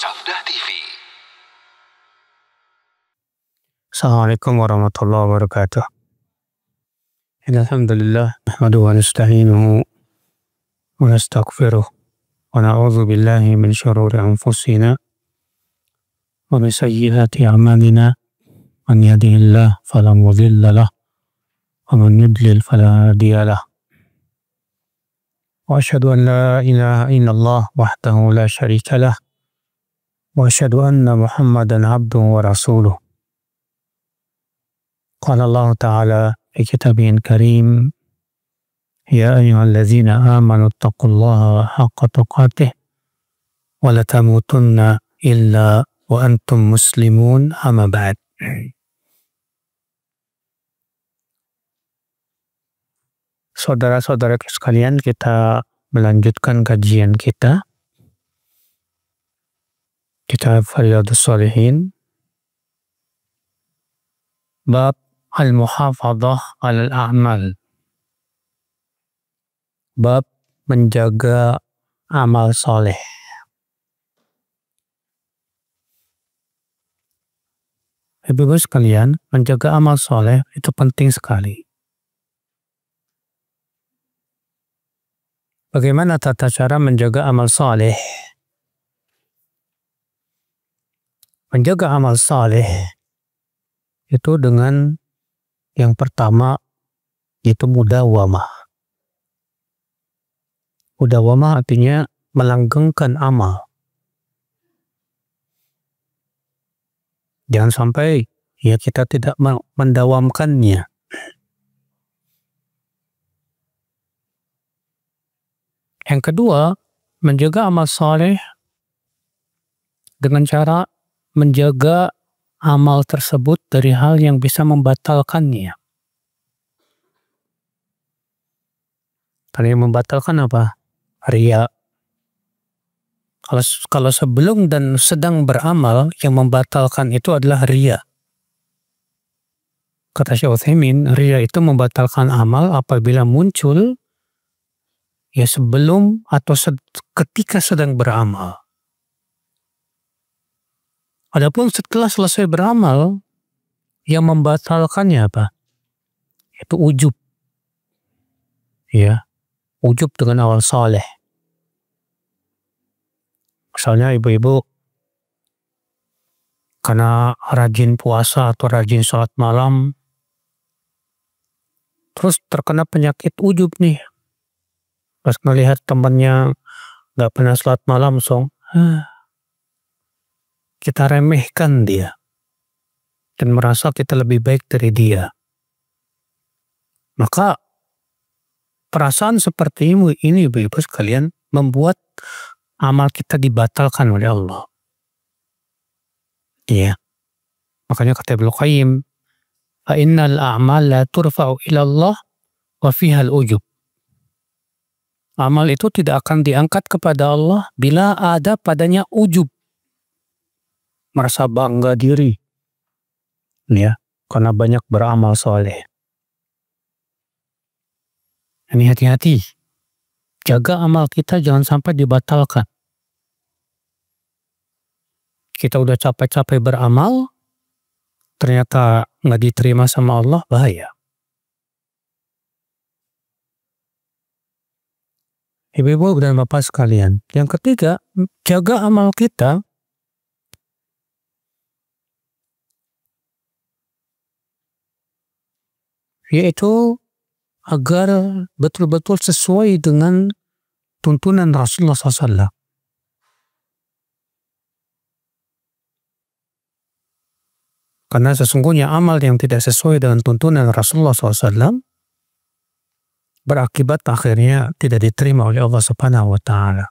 Sabda TV. Assalamualaikum warahmatullahi wabarakatuh. Alhamdulillah, nahmaduhu wa nasta'inuhu wa nastaghfiruh wa na'udzu billahi min syururi anfusina wa min sayyiati a'malina. Man yahdihillahu fala mudilla lahu wa man yudlil fala hadiya lahu. Wa asyhadu an la ilaha illallah wahdahu la syarika lah wa asyhadu anna Muhammadan abduhu wa rasuluh. Qala Allah Ta'ala fi kitabihil karim, ya ayyuhallazina amanu taqullaha haqqa tuqatih wa la tamutunna illa wa antum muslimun, amma ba'd. Saudara-saudara sekalian, kita melanjutkan kajian kita kitab Riyadhus Shalihin, bab al-muhafadzah alal a'mal, bab menjaga amal soleh. Ibu-ibu sekalian, menjaga amal soleh itu penting sekali. Bagaimana tata cara menjaga amal soleh? Menjaga amal soleh itu dengan yang pertama itu mudawamah. Mudawamah artinya melanggengkan amal. Jangan sampai kita tidak mendawamkannya. Yang kedua, menjaga amal soleh dengan cara menjaga amal tersebut dari hal yang bisa membatalkannya. Karena yang membatalkan apa? Riya. Kalau sebelum dan sedang beramal, yang membatalkan itu adalah riya. Kata Syekh Utsaimin, riya itu membatalkan amal apabila muncul sebelum atau ketika sedang beramal. Adapun setelah selesai beramal, yang membatalkannya apa? Itu ujub. Ujub dengan amal soleh. Misalnya ibu-ibu karena rajin puasa atau rajin sholat malam, terus terkena penyakit ujub nih. Pas melihat temannya nggak pernah sholat malam, kita remehkan dia dan merasa kita lebih baik dari dia. Maka perasaan seperti ini ibu-ibu sekalian membuat amal kita dibatalkan oleh Allah. Makanya kata Ibnu Qayyim, fa innal a'mal la turfa'u ila Allah wa fiha al-ujub. Amal itu tidak akan diangkat kepada Allah bila ada padanya ujub. Merasa bangga diri. Karena banyak beramal soleh. Ini hati-hati. Jaga amal kita jangan sampai dibatalkan. Kita udah capek-capek beramal, ternyata nggak diterima sama Allah, bahaya. Ibu-ibu dan bapak sekalian, yang ketiga, jaga amal kita yaitu agar betul-betul sesuai dengan tuntunan Rasulullah SAW. Karena sesungguhnya amal yang tidak sesuai dengan tuntunan Rasulullah SAW berakibat akhirnya tidak diterima oleh Allah Subhanahu wa Ta'ala.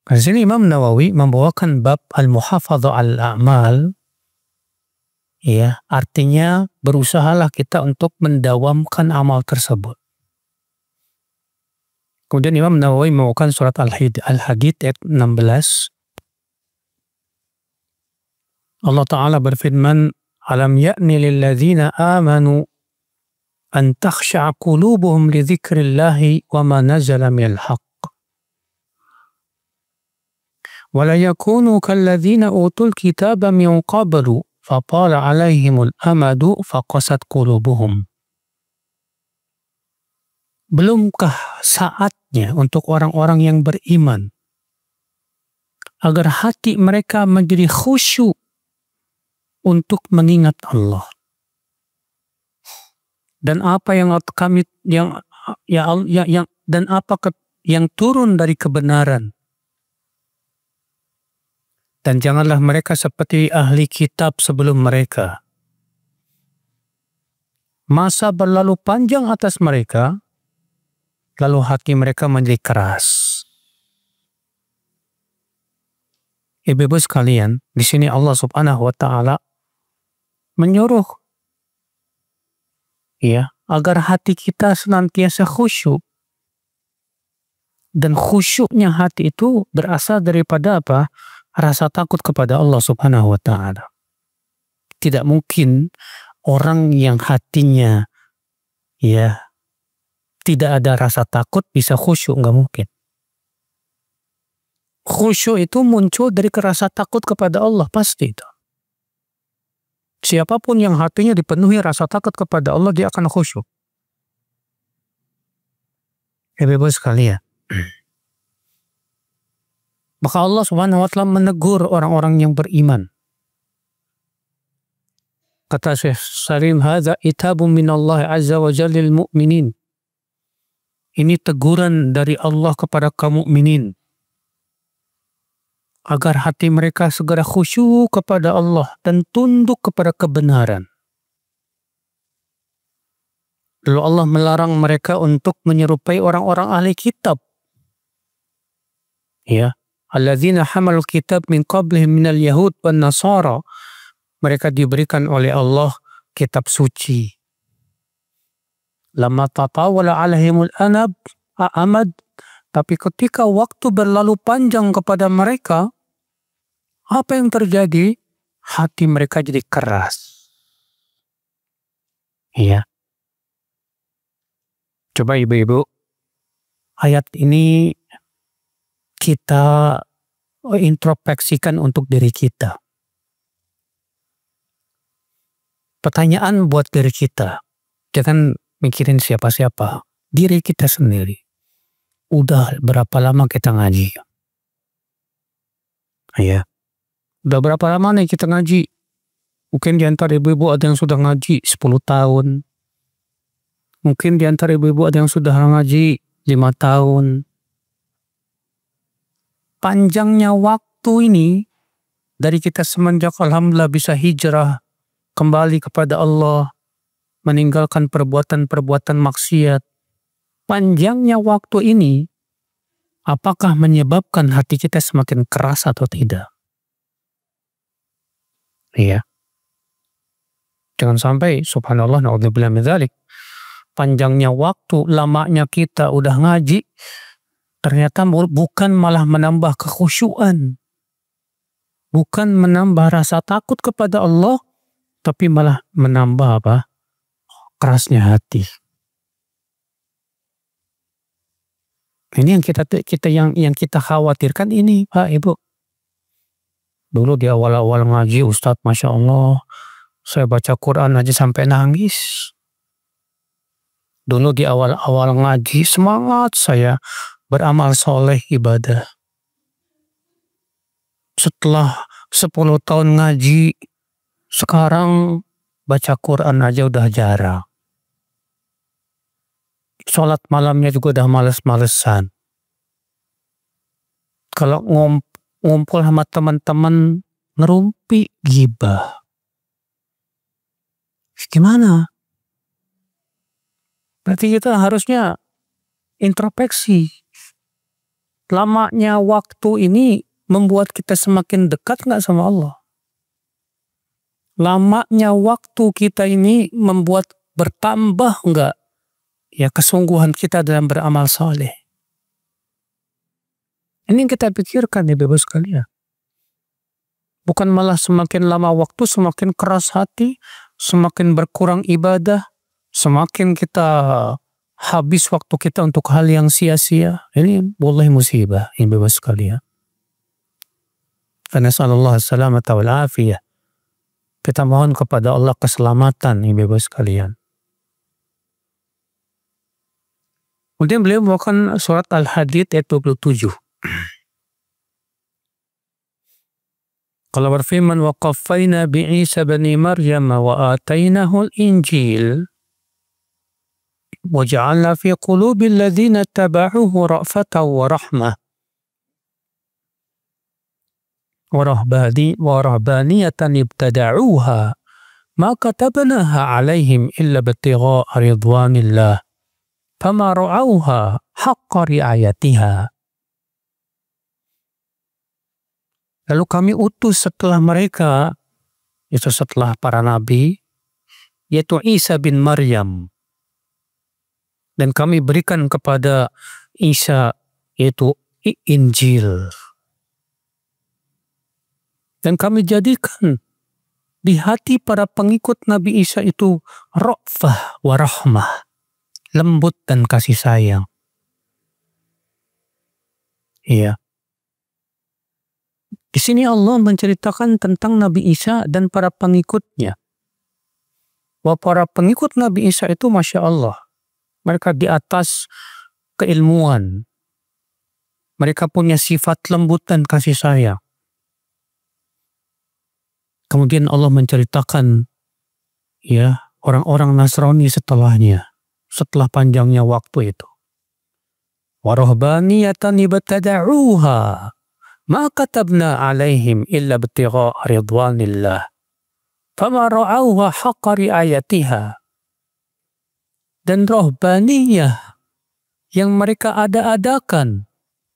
Di sini Imam Nawawi membawakan bab al-muhafadzah al-a'mal, artinya berusahalah kita untuk mendawamkan amal tersebut. Kemudian Imam Nawawi membawakan surat Al-Hadid ayat 16. Allah Ta'ala berfirman, alam ya'ni lilladzina amanu an takhsha'a qulubuhum li dzikrillahi wa ma nazala minal haqq. وَلَا يَكُونُوا كَالَّذِينَ أُوتُوا الْكِتَابَ مِنْ قَبْلُ فَطَالَ عَلَيْهِمُ الْأَمَدُ فَقَسَتْ قُلُوبُهُمْ. Belumkah saatnya untuk orang-orang yang beriman agar hati mereka menjadi khusyuk untuk mengingat Allah. Dan apa yang kami yang turun dari kebenaran. Dan janganlah mereka seperti ahli kitab sebelum mereka. Masa berlalu panjang atas mereka, lalu hati mereka menjadi keras. Ibu-ibu sekalian, di sini Allah Subhanahu wa taala menyuruh agar hati kita senantiasa khusyuk. Dan khusyuknya hati itu berasal daripada apa? Rasa takut kepada Allah Subhanahu wa taala. Tidak mungkin orang yang hatinya tidak ada rasa takut bisa khusyuk, nggak mungkin. Khusyuk itu muncul dari rasa takut kepada Allah, pasti itu. Siapapun yang hatinya dipenuhi rasa takut kepada Allah, dia akan khusyuk. Ibu-ibu sekalian. Maka Allah Subhanahu wa taala menegur orang-orang yang beriman. Kata Syekh Salim, "Hadza itabun minallah azza wa jalla lil mu'minin." Ini teguran dari Allah kepada kaum mukminin agar hati mereka segera khusyuk kepada Allah dan tunduk kepada kebenaran. Lalu Allah melarang mereka untuk menyerupai orang-orang ahli kitab. Alladzina hamalul kitab min qablihim minal yahud wan nasara. Mereka diberikan oleh Allah kitab suci. Lamma tatawala alaihimul amad. Tapi ketika waktu berlalu panjang kepada mereka, apa yang terjadi? Hati mereka jadi keras. Coba ibu-ibu, ayat ini kita introspeksikan untuk diri kita. Pertanyaan buat diri kita. Jangan mikirin siapa-siapa. Diri kita sendiri. Udah berapa lama kita ngaji? Udah berapa lama nih kita ngaji? Mungkin di antara ibu-ibu ada yang sudah ngaji 10 tahun. Mungkin di antara ibu-ibu ada yang sudah ngaji 5 tahun. Panjangnya waktu ini dari kita semenjak alhamdulillah bisa hijrah kembali kepada Allah, meninggalkan perbuatan-perbuatan maksiat. Panjangnya waktu ini apakah menyebabkan hati kita semakin keras atau tidak? Jangan sampai subhanallah naudzubillah min dzalik. Panjangnya waktu, lamanya kita udah ngaji, ternyata bukan malah menambah kekhusyuan, bukan menambah rasa takut kepada Allah, tapi malah menambah kerasnya hati. Ini yang kita khawatirkan ini, Pak Ibu. Dulu di awal-awal ngaji, Ustadz, Masya Allah, saya baca Quran aja sampai nangis. Dulu di awal-awal ngaji, semangat saya beramal soleh ibadah. Setelah 10 tahun ngaji, sekarang baca Quran aja udah jarang. Sholat malamnya juga udah males-malesan. Kalau ngumpul sama teman-teman, ngerumpi, gibah. Gimana? Berarti kita harusnya introspeksi. Lamanya waktu ini membuat kita semakin dekat nggak sama Allah? Lamanya waktu kita ini membuat bertambah nggak kesungguhan kita dalam beramal saleh? Ini yang kita pikirkan ya Bapak sekalian. Bukan malah semakin lama waktu semakin keras hati, semakin berkurang ibadah, semakin kita habis waktu kita untuk hal yang sia-sia. Ini wallahi musibah, Bapak sekalian. Nasallallahu salamata wal afiyah. Kita mohon kepada Allah keselamatan, ibu-ibu sekalian. Kemudian beliau membawakan surat Al-Hadid ayat 27. Kalau berfirman wa qaffayna bi Isa bani Maryam wa atainahu al-Injil wa ja'alna fi qulubil ladzina tabauhu ra'fatan wa rahmah wa rahbaniyatan ibtada'uha ma katabnaha 'alaihim illa ibtigha'a ridwanillah fama ra'auha haqqa ri'ayatiha. Lalu kami utus setelah mereka, itu setelah para nabi, yaitu Isa bin Maryam. Dan kami berikan kepada Isa yaitu Injil. Dan kami jadikan di hati para pengikut Nabi Isa itu ra'fah wa rahmah, lembut dan kasih sayang. Iya. Di sini Allah menceritakan tentang Nabi Isa dan para pengikutnya. Bahwa para pengikut Nabi Isa itu Masya Allah, mereka di atas keilmuan. Mereka punya sifat lembut dan kasih sayang. Kemudian Allah menceritakan ya orang-orang Nasrani setelahnya, setelah panjangnya waktu itu. Wa rahbaniyatan ibtada'uha ma katabna 'alaihim illa ibtigha'a ridwanillah fama ra'auha haqqa ri'ayatiha. Dan rohbaniyah yang mereka ada-adakan.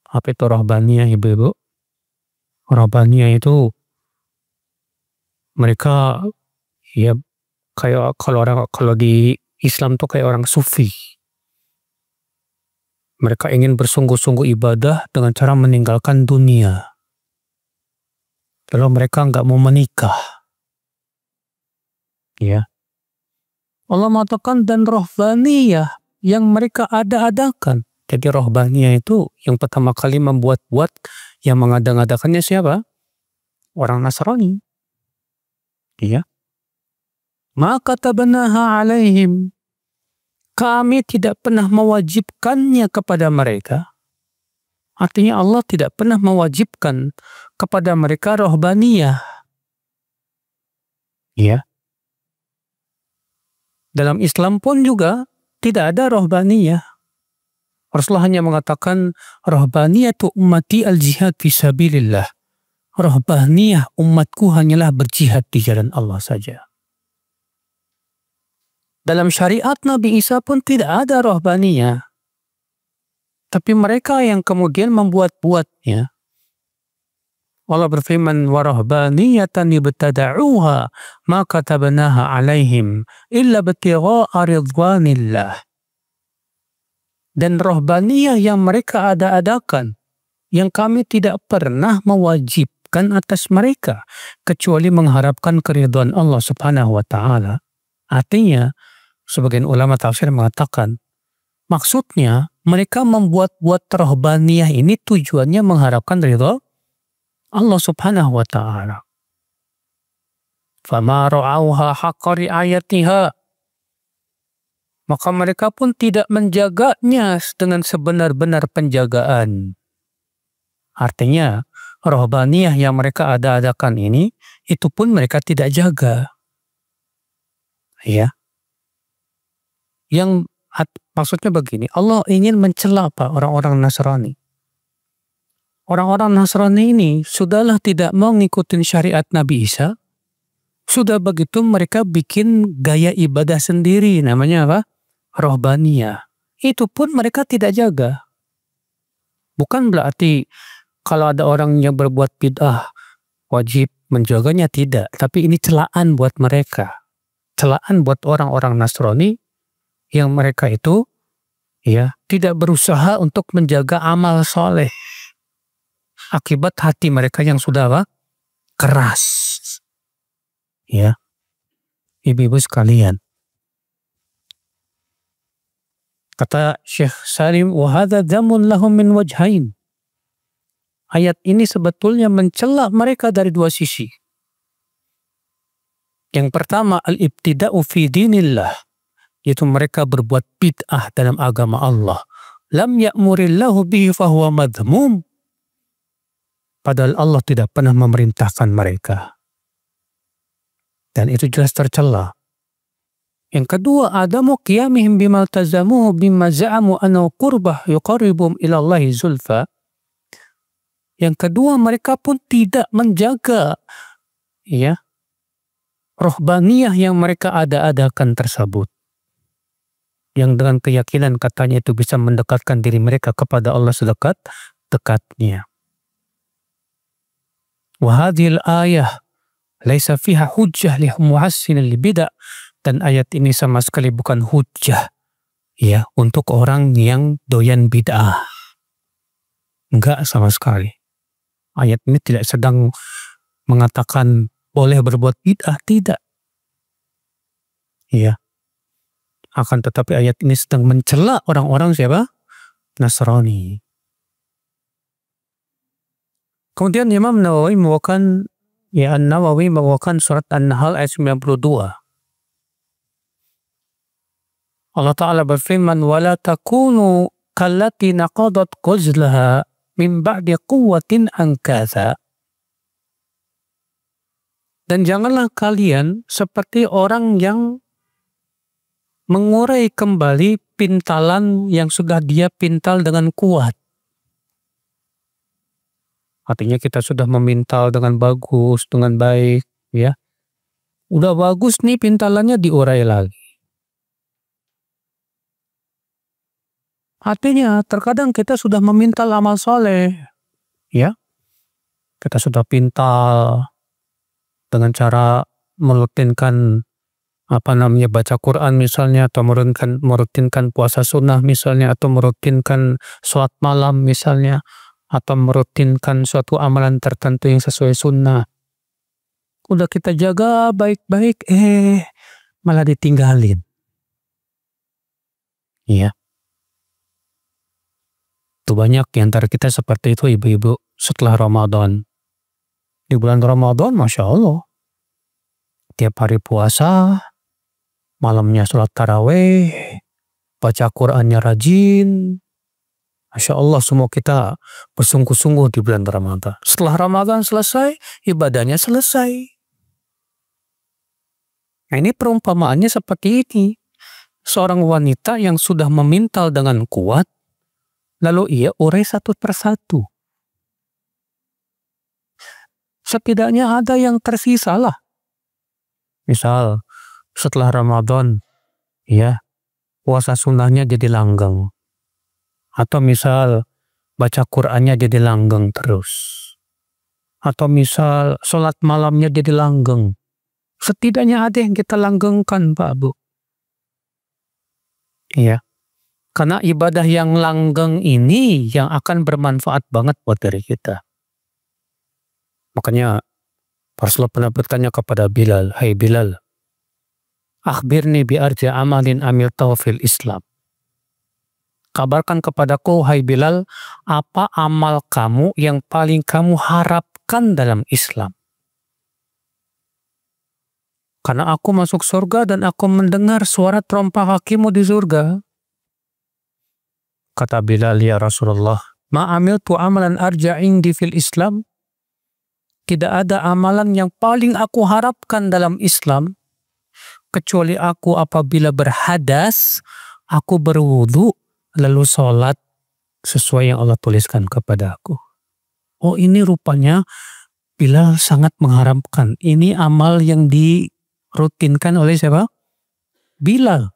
Apa itu rohbaniyah, ibu-ibu? Rohbaniyah itu mereka ya kayak kalau di Islam tuh kayak orang sufi. Mereka ingin bersungguh-sungguh ibadah dengan cara meninggalkan dunia. Lalu mereka nggak mau menikah. Ya. Allah mengatakan dan rohbaniyah yang mereka ada-adakan. Jadi rohbaniyah itu yang pertama kali membuat-buat, yang mengada-ngadakannya siapa? Orang Nasrani. Ya. Maka katabnaha 'alaihim. Kami tidak pernah mewajibkannya kepada mereka. Artinya Allah tidak pernah mewajibkan kepada mereka rohbaniyah. Ya. Dalam Islam pun juga tidak ada rohbaniyah. Rasulullah hanya mengatakan rohbaniyatu ummati al-jihad fi sabilillah. Rohbaniyah umatku hanyalah berjihad di jalan Allah saja. Dalam syariat Nabi Isa pun tidak ada rohbaniyah. Tapi mereka yang kemudian membuat-buatnya. Allah berfirman wa rahbaniyatan ibtada'uha ma katabnaha 'alaihim illa ibtigha'a ridwanillah. Dan rohbaniyah yang mereka ada-adakan, yang kami tidak pernah mewajibkan atas mereka kecuali mengharapkan keridhaan Allah Subhanahu wa taala. Artinya sebagian ulama tafsir mengatakan maksudnya mereka membuat-buat rohbaniyah ini tujuannya mengharapkan ridha Allah Subhanahu wa taala. Fama ra'auha haqqa ri'ayatiha. Maka mereka pun tidak menjaganya dengan sebenar-benar penjagaan. Artinya rohbaniyah yang mereka ada-adakan ini itu pun mereka tidak jaga. Ya. Yang maksudnya begini, Allah ingin mencela orang-orang Nasrani. Orang-orang Nasrani ini sudahlah tidak mau ngikutin syariat Nabi Isa. Sudah begitu mereka bikin gaya ibadah sendiri, namanya apa? Rohbaniyah. Itu pun mereka tidak jaga. Bukan berarti kalau ada orang yang berbuat bid'ah wajib menjaganya, tidak. Tapi ini celaan buat mereka. Celaan buat orang-orang Nasrani yang mereka itu ya tidak berusaha untuk menjaga amal soleh. Akibat hati mereka yang sudah apa? Keras. Ya. Ibu-ibu sekalian. Kata Syekh Salim, wa hadza dzamun lahum min wajhain. ayat ini sebetulnya mencela mereka dari dua sisi. Yang pertama, al-ibtida'u fi dinillah, yaitu mereka berbuat bid'ah dalam agama Allah. Lam ya'murillahu bihi fahuwa madhmum. Padahal Allah tidak pernah memerintahkan mereka. Dan itu jelas tercela. Yang kedua, adamu qiyamihim bima tazamuhu bima za'amu annahu qurbah yuqarribum ila Allahi zulfa. Yang kedua, mereka pun tidak menjaga rohbaniyah yang mereka ada-adakan tersebut. Yang dengan keyakinan katanya itu bisa mendekatkan diri mereka kepada Allah sedekat-dekatnya. Wa hadhil ayah laisa fiha hujjah li muhassin al-bid'ah, dan ayat ini sama sekali bukan hujjah untuk orang yang doyan bid'ah. Enggak sama sekali. Ayat ini tidak sedang mengatakan boleh berbuat bid'ah, tidak. Akan tetapi ayat ini sedang mencela orang-orang siapa? Nasrani. Kemudian Imam Nawawi membawakan An-Nawawi membawakan surat An-Nahl ayat 92. Allah Ta'ala berfirman, وَلَا تَكُونُوا كَالَّتِي نَقَضَتْ غَزْلَهَا مِنْ بَعْدِ قُوَّةٍ أَنْكَاثًا. Dan janganlah kalian seperti orang yang mengurai kembali pintalan yang sudah dia pintal dengan kuat. Artinya kita sudah memintal dengan bagus, dengan baik, Udah bagus nih pintalannya, diurai lagi. Artinya terkadang kita sudah memintal amal soleh, Kita sudah pintal dengan cara merutinkan baca Quran misalnya, atau merutinkan puasa sunnah misalnya, atau merutinkan sholat malam misalnya, atau merutinkan suatu amalan tertentu yang sesuai sunnah. Udah kita jaga baik-baik, malah ditinggalin. Itu banyak di antara kita seperti itu, ibu-ibu, setelah Ramadan. Di bulan Ramadan, Masya Allah, tiap hari puasa, malamnya sholat tarawih, baca Qurannya rajin. Masya Allah, semua kita bersungguh-sungguh di bulan Ramadan. Setelah Ramadan selesai, ibadahnya selesai. Nah, ini perumpamaannya seperti ini. Seorang wanita yang sudah memintal dengan kuat, lalu ia urai satu persatu. Setidaknya ada yang tersisa lah. Misal, setelah Ramadan, puasa sunnahnya jadi langgeng. Atau misal, baca Qur'annya jadi langgeng terus. Atau misal, sholat malamnya jadi langgeng. Setidaknya ada yang kita langgengkan, Pak Bu. Karena ibadah yang langgeng ini yang akan bermanfaat banget buat diri kita. Makanya, Rasulullah pernah bertanya kepada Bilal, "Hai Bilal, akhbirni bi arja amalin amiltahu fil Islam." Kabarkan kepadaku, hai Bilal, apa amal kamu yang paling kamu harapkan dalam Islam? Karena aku masuk surga dan aku mendengar suara terompah kakimu di surga. Kata Bilal, ya Rasulullah, ma amiltu amalan arja indi fil Islam. Tidak ada amalan yang paling aku harapkan dalam Islam, kecuali aku apabila berhadas, aku berwudu, lalu sholat sesuai yang Allah tuliskan kepada aku. Oh, ini rupanya Bilal sangat mengharapkan. Ini amal yang dirutinkan oleh siapa? Bilal.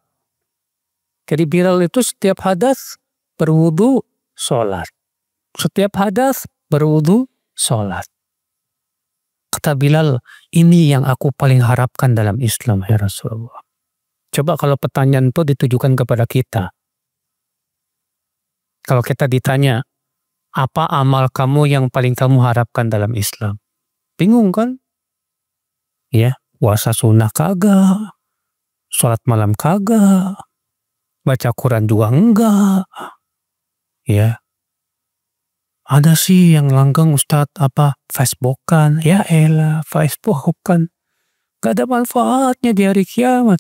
Jadi Bilal itu setiap hadas berwudu, sholat. Setiap hadas berwudu, sholat. Kata Bilal, ini yang aku paling harapkan dalam Islam, ya Rasulullah. Coba kalau pertanyaan itu ditujukan kepada kita. Kalau kita ditanya, apa amal kamu yang paling kamu harapkan dalam Islam? Bingung kan? Puasa sunnah kagak, sholat malam kagak, baca Quran juga enggak. Ada sih yang langgeng Ustadz Facebookan. Ya elah, Facebookan. Gak ada manfaatnya di hari kiamat.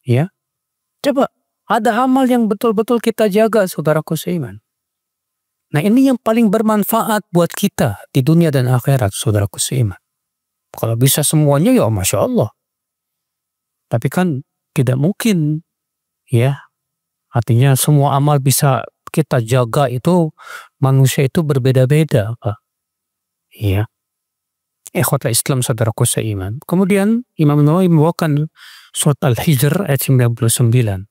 Ya, coba ada amal yang betul-betul kita jaga, saudaraku seiman. Nah, ini yang paling bermanfaat buat kita di dunia dan akhirat, saudaraku seiman. Kalau bisa semuanya ya Masya Allah. Tapi kan tidak mungkin, ya. Artinya semua amal bisa kita jaga itu, manusia itu berbeda-beda, Pak. Iya. Ikhwatul Islam, saudaraku seiman. Kemudian Imam Nawawi membawakan surat Al-Hijr ayat 99.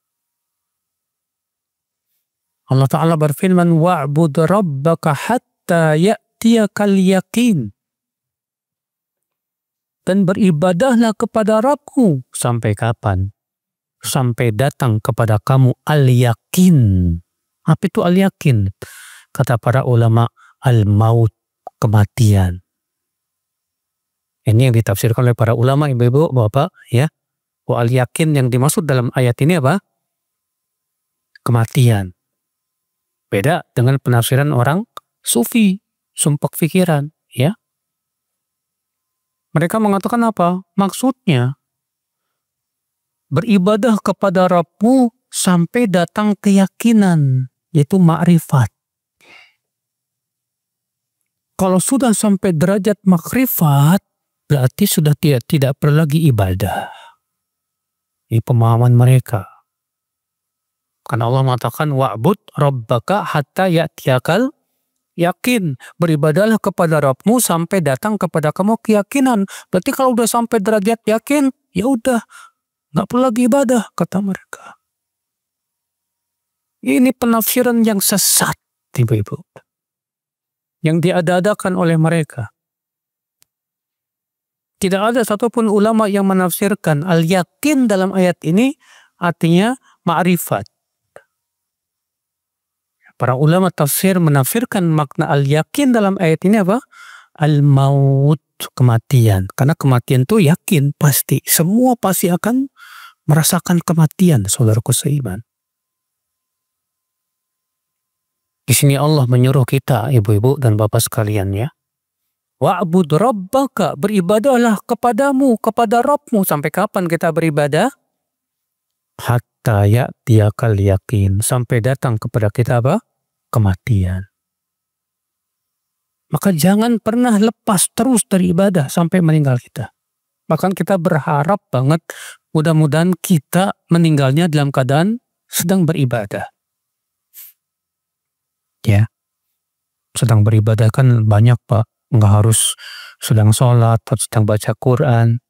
Allah Ta'ala berfirman, wa'bud rabbaka hatta ya'tiyakal yaqin. Dan beribadahlah kepada Rabbmu. Sampai kapan? Sampai datang kepada kamu al-yakin. Apa itu al-yakin? Kata para ulama, al-maut, kematian. Ini yang ditafsirkan oleh para ulama, ibu-ibu, bapak, ya. Al-yakin yang dimaksud dalam ayat ini apa? Kematian. Beda dengan penafsiran orang sufi, sumpek pikiran, ya. Mereka mengatakan apa? Maksudnya, beribadah kepada Rabbmu sampai datang keyakinan, yaitu ma'rifat. Kalau sudah sampai derajat makrifat, berarti sudah tidak perlu lagi ibadah. Ini pemahaman mereka. Karena Allah mengatakan, wa'bud rabbaka hatta ya'tiyakal yakin. Beribadahlah kepada Rabbmu sampai datang kepada kamu keyakinan. Berarti kalau udah sampai derajat yakin, ya udah, nggak perlu lagi ibadah, kata mereka. Ini penafsiran yang sesat, ibu-ibu. Yang diada-adakan oleh mereka. Tidak ada satupun ulama yang menafsirkan al-yakin dalam ayat ini artinya ma'rifat. Para ulama tafsir menafsirkan makna al-yakin dalam ayat ini apa? Al-maut, kematian. Karena kematian itu yakin, pasti. Semua pasti akan merasakan kematian, saudaraku seiman. Di sini Allah menyuruh kita, ibu-ibu dan bapak sekalian, ya. Wa'bud rabbaka, beribadahlah kepadamu, kepada Rabbmu. Sampai kapan kita beribadah? Hatta ya'tiyakal yakin, sampai datang kepada kita apa? Kematian. Maka jangan pernah lepas terus dari ibadah sampai meninggal kita. Bahkan kita berharap banget mudah-mudahan kita meninggalnya dalam keadaan sedang beribadah. Ya, sedang beribadah kan banyak, Pak. Nggak harus sedang sholat atau sedang baca Quran.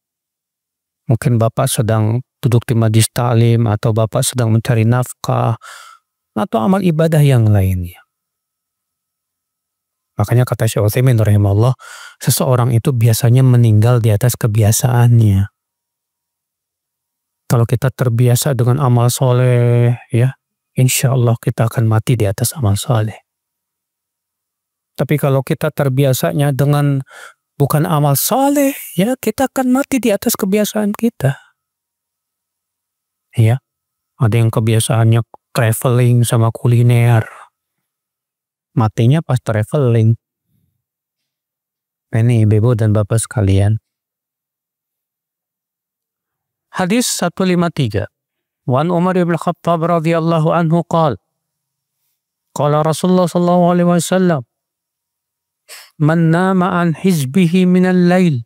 Mungkin Bapak sedang duduk di majlis ta'lim atau Bapak sedang mencari nafkah atau amal ibadah yang lainnya. Makanya kata Syekh Utsaimin rahimahullah, seseorang itu biasanya meninggal di atas kebiasaannya. Kalau kita terbiasa dengan amal soleh, ya, insya Allah kita akan mati di atas amal soleh. Tapi kalau kita terbiasanya dengan bukan amal soleh, ya kita akan mati di atas kebiasaan kita. Ya, ada yang kebiasaannya traveling sama kuliner, matinya pas traveling. Ini ibu dan bapak sekalian. Hadis 153. Wan Umar bin Khattab radhiyallahu anhu qala Rasulullah sallallahu alaihi wasallam, man nama an hizbihi minal lail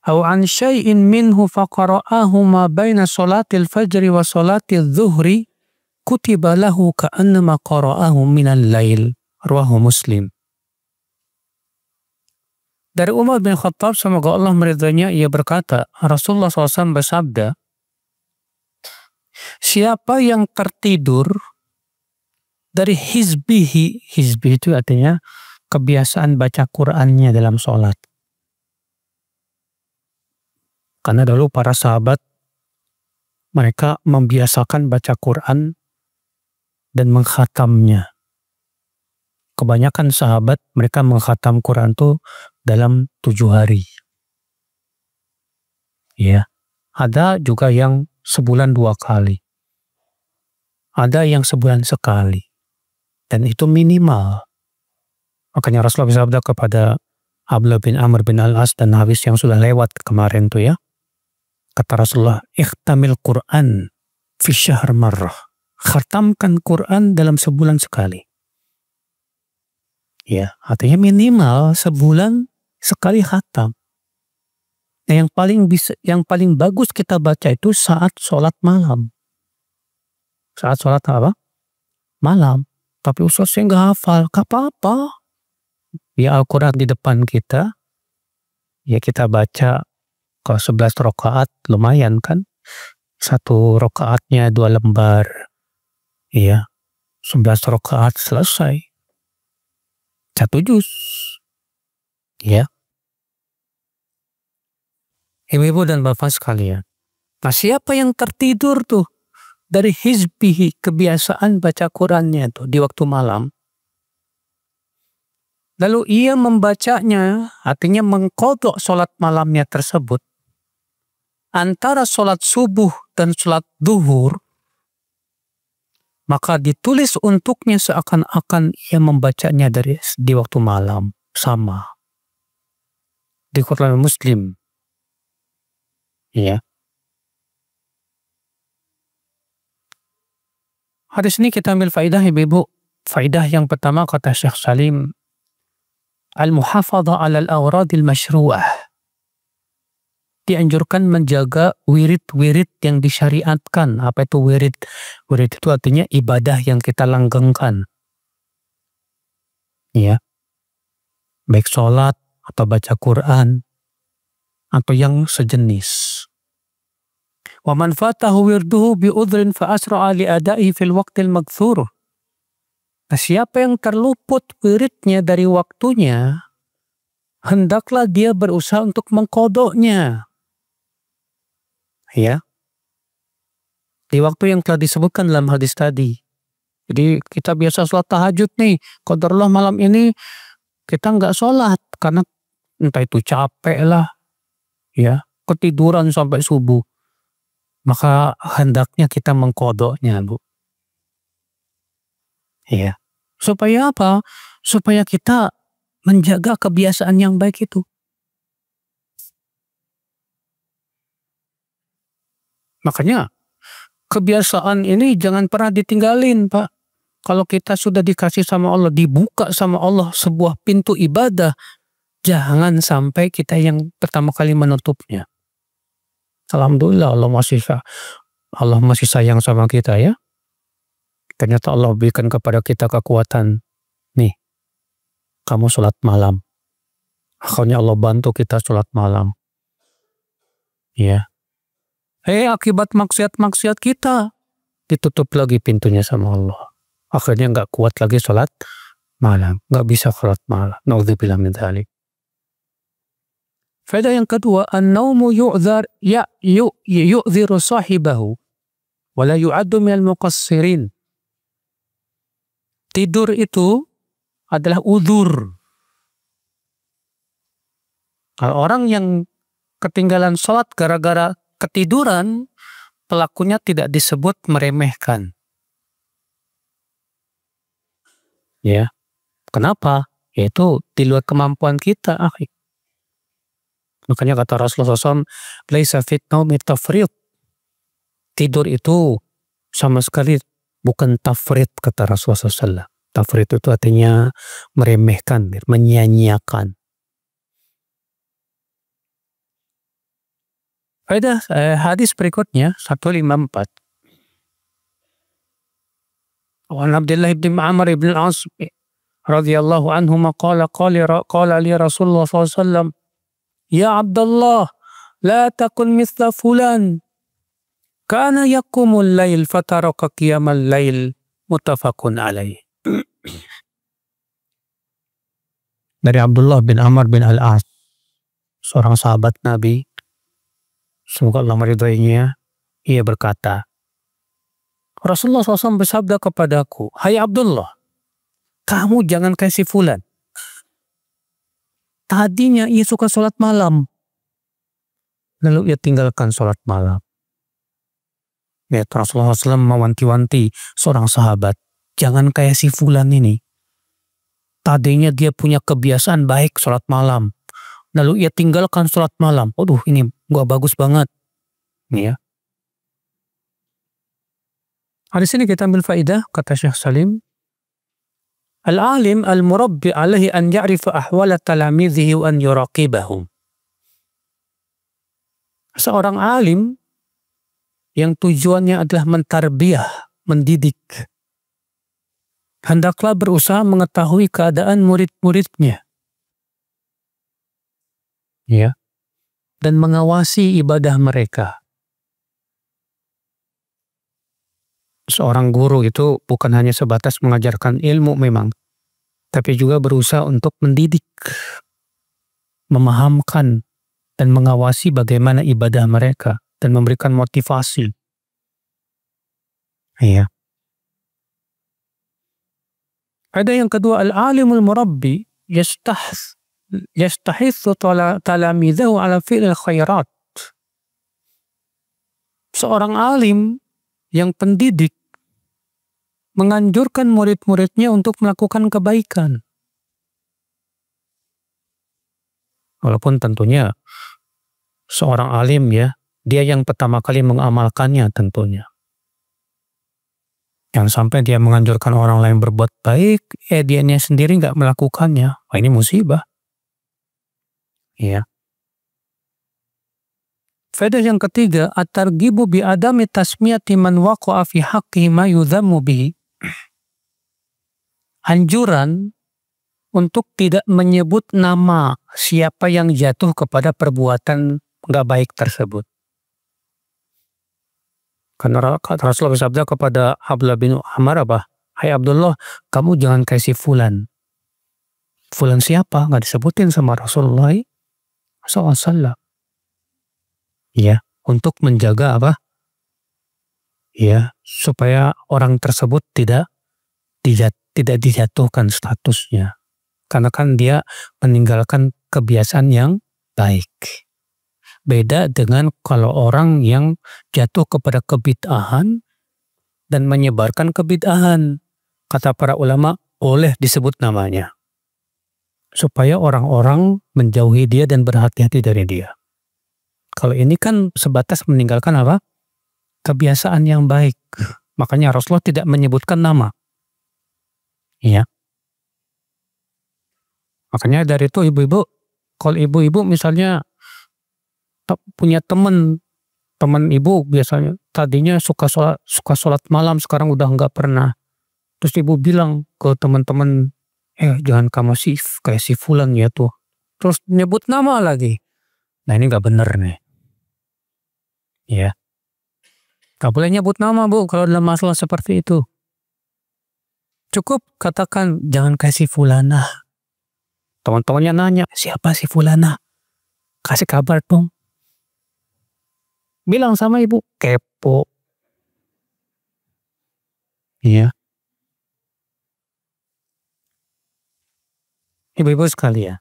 aw an syai'in minhu faqara'ahu ma baina salatil fajri wa salatil zuhri kutiba lahu ka'annama qara'ahu minal lail. Rawahu Muslim. Dari Umar bin Khattab, semoga Allah meridhoinya, ia berkata, Rasulullah SAW bersabda, siapa yang tertidur dari hizbihi, hizbi itu artinya kebiasaan baca Qur'annya dalam sholat. Karena dulu para sahabat, mereka membiasakan baca Qur'an dan mengkhatamnya. Kebanyakan sahabat, mereka mengkhatam Qur'an itu dalam 7 hari. Ya, ada juga yang sebulan 2 kali. Ada yang sebulan sekali. Dan itu minimal. Makanya Rasulullah bersabda kepada Abdullah bin Amr bin Al-As dan hadis yang sudah lewat kemarin tuh ya. Kata Rasulullah, "Ikhtamil Quran fi syahr marrah." Khatamkan Quran dalam sebulan sekali. Ya, artinya minimal sebulan sekali khatam. Nah, yang paling bagus kita baca itu saat sholat malam. Saat sholat apa? Malam. Tapi Ustaz saya nggak hafal, nggak apa-apa. Ya Al-Quran di depan kita, ya kita baca kalau 11 rakaat lumayan kan? Satu rakaatnya 2 lembar. Ya, 11 rakaat selesai. 1 juz. Ya. Ibu-ibu dan bapak sekalian. Nah, siapa yang tertidur tuh dari hizbihi, kebiasaan baca Qurannya tuh di waktu malam, lalu ia membacanya, artinya mengqadha sholat malamnya tersebut, antara sholat subuh dan sholat duhur, maka ditulis untuknya seakan-akan ia membacanya di waktu malam. Sama. Di Quran Muslim. Ya. Hadis ini kita ambil faidah ibu-ibu. Faidah yang pertama kata Syekh Salim, al-muhafadha 'ala al-awradil masyru'ah. Dianjurkan menjaga wirid-wirid yang disyariatkan. Apa itu wirid? Wirid itu artinya ibadah yang kita langgengkan. Ya. Baik sholat atau baca Quran atau yang sejenis. Wa man fatahu wirduhu bi udhrin fa asra'a li ada'i fil waqtil magthur. Nah, siapa yang terluput wiridnya dari waktunya, hendaklah dia berusaha untuk mengqadhanya. Ya. Di waktu yang telah disebutkan dalam hadis tadi. Jadi kita biasa sholat tahajud nih, qadarullah malam ini kita nggak sholat karena entah itu capek lah, ya, ketiduran sampai subuh. Maka hendaknya kita mengqadhanya, Bu. Ya. Supaya apa? Supaya kita menjaga kebiasaan yang baik itu. Makanya kebiasaan ini jangan pernah ditinggalin, Pak. Kalau kita sudah dikasih sama Allah, dibuka sama Allah sebuah pintu ibadah, jangan sampai kita yang pertama kali menutupnya. Alhamdulillah Allah masih sayang sama kita ya. Ternyata Allah berikan kepada kita kekuatan. Nih, kamu sholat malam. Akhirnya Allah bantu kita sholat malam. Ya. Akibat maksiat-maksiat kita, ditutup lagi pintunya sama Allah. Akhirnya nggak kuat lagi sholat malam. Nggak bisa sholat malam. Na'udzubillah min dzalik. Faedah yang kedua, an-naumu yu'dhiru sahibahu wa la yu'addu minal muqassirin. Tidur itu adalah uzur. Kalau orang yang ketinggalan sholat gara-gara ketiduran, pelakunya tidak disebut meremehkan. Ya. Kenapa? Yaitu di luar kemampuan kita, akhi. Makanya kata Rasulullah SAW, laisa fit naumi tafrid. Tidur itu sama sekali bukan tafrid, kata Rasulullah SAW. Tafrid itu artinya meremehkan, menyia-nyiakan. Hadis berikutnya 154. Wa Abdullah bin Amr bin Al-As radhiyallahu anhuma qala li Rasulullah SAW, ya Abdullah, la takun mithla fulan. Kana yaqumul lail fataraka qiyamal lail. Muttafaqun alaih. Dari Abdullah bin Amr bin Al-As, seorang sahabat Nabi, semoga Allah meridainya, ia berkata, Rasulullah SAW bersabda kepadaku, hai Abdullah, kamu jangan kasih fulan. Tadinya ia suka sholat malam, lalu ia tinggalkan sholat malam. Ya, Rasulullah SAW mewanti-wanti seorang sahabat, jangan kayak si fulan ini. tadinya dia punya kebiasaan baik sholat malam, lalu ia tinggalkan sholat malam. Waduh, ini gak bagus banget. Ya. Di sini kita ambil faidah, kata Syekh Salim, al-alim al-murabbi alaihi an ya'rifa ahwala talamidhihi wa an yuraqibahum. Seorang alim yang tujuannya adalah mentarbiyah, mendidik, hendaklah berusaha mengetahui keadaan murid-muridnya, ya, dan mengawasi ibadah mereka. Seorang guru itu bukan hanya sebatas mengajarkan ilmu memang, tapi juga berusaha untuk mendidik, memahamkan, dan mengawasi bagaimana ibadah mereka, dan memberikan motivasi. Iya. Ada yang kedua, al-alimul murabbi yastahithu talamidahu ala fi'lil khairat. Seorang alim yang pendidik menganjurkan murid-muridnya untuk melakukan kebaikan. Walaupun tentunya seorang alim, ya, dia yang pertama kali mengamalkannya tentunya. Yang sampai dia menganjurkan orang lain berbuat baik, dianya sendiri nggak melakukannya. Wah, ini musibah. Ya. Faedah yang ketiga, at-targhibu bi adami tasmiyati man waqa'a fi haqqihi ma yudhammu bihi. Anjuran untuk tidak menyebut nama siapa yang jatuh kepada perbuatan nggak baik tersebut. Karena Rasulullah bersabda kepada Abdullah bin Amr, hai Abdullah, kamu jangan kasih fulan. Fulan siapa? Nggak disebutin sama Rasulullah SAW. Ya, untuk menjaga ya, supaya orang tersebut tidak dijatuhkan statusnya. Karena kan dia meninggalkan kebiasaan yang baik. Beda dengan kalau orang yang jatuh kepada kebid'ahan dan menyebarkan kebid'ahan. Kata para ulama, boleh disebut namanya, supaya orang-orang menjauhi dia dan berhati-hati dari dia. Kalau ini kan sebatas meninggalkan kebiasaan yang baik. Makanya Rasulullah tidak menyebutkan nama. Iya. Makanya dari itu ibu-ibu, kalau ibu-ibu misalnya punya teman ibu biasanya tadinya suka sholat malam, sekarang udah nggak pernah. Terus ibu bilang ke teman-teman, jangan kamu kayak si fulan ya tuh. Terus nyebut nama lagi. Nah, ini nggak bener nih. Ya. Gak boleh nyebut nama, Bu, kalau dalam masalah seperti itu. Cukup katakan, jangan kasih fulana. Teman-temannya nanya, siapa si fulana? Kasih kabar dong. Bilang sama ibu, kepo. Iya. Ibu-ibu sekalian.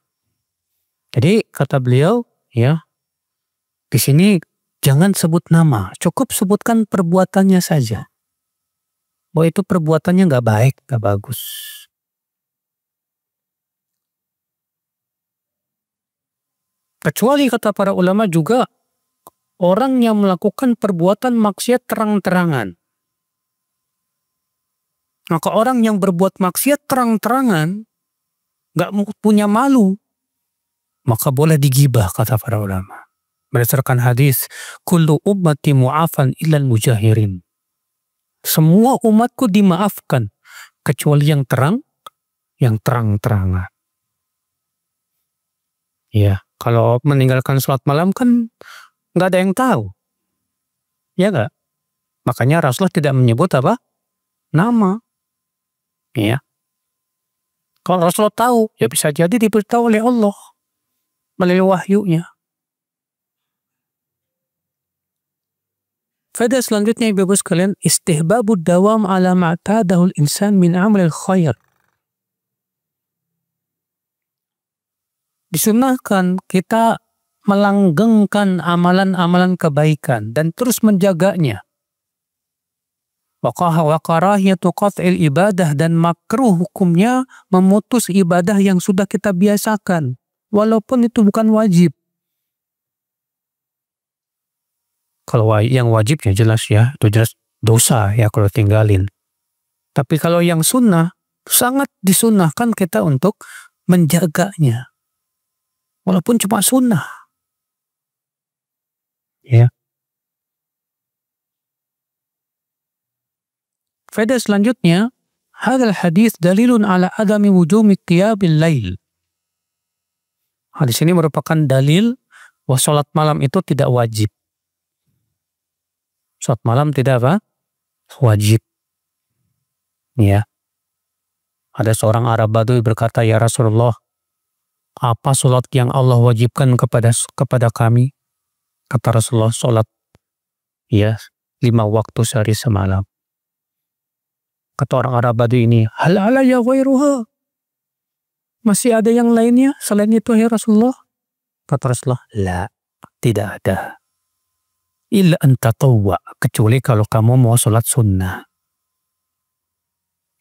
Jadi kata beliau, ya, di sini jangan sebut nama, cukup sebutkan perbuatannya saja. Bahwa itu perbuatannya nggak baik, nggak bagus. Kecuali kata para ulama juga, orang yang melakukan perbuatan maksiat terang-terangan. Maka orang yang berbuat maksiat terang-terangan, nggak punya malu, maka boleh digibah kata para ulama. Berdasarkan hadis, kullu ummati mu'afan illal mujahirin. Semua umatku dimaafkan kecuali yang terang-terangan. Ya, kalau meninggalkan sholat malam kan nggak ada yang tahu. Ya nggak? Makanya Rasulullah tidak menyebut nama. Ya. Kalau Rasulullah tahu, ya bisa jadi diberitahu oleh Allah melalui wahyunya. Faedah selanjutnya ibu-ibu sekalian, istihbabud dawam ala ma'tadahul insan min amalil khair. Disunahkan kita melanggengkan amalan-amalan kebaikan dan terus menjaganya. Wa karahiyatu qat'il ibadah, dan makruh hukumnya memutus ibadah yang sudah kita biasakan walaupun itu bukan wajib. Kalau yang wajibnya jelas ya, itu jelas dosa ya kalau tinggalin. Tapi kalau yang sunnah, sangat disunnahkan kita untuk menjaganya walaupun cuma sunnah. Ya. Faedah selanjutnya, hadal hadis dalilun ala adami wujumi qiyamil lail. Hadis ini merupakan dalil bahwa sholat malam itu tidak wajib. Sholat malam tidak apa? Wajib. Ya. Ada seorang Arab Badui berkata, "Ya Rasulullah, apa sholat yang Allah wajibkan kepada kami?" Kata Rasulullah, sholat ya 5 waktu sehari semalam. Kata orang Arab Badui ini, "Hal alaya ghairuha?" Masih ada yang lainnya selain itu ya Rasulullah? Kata Rasulullah, "La, tidak ada. Illa an tatawwa," kecuali kalau kamu mau sholat sunnah.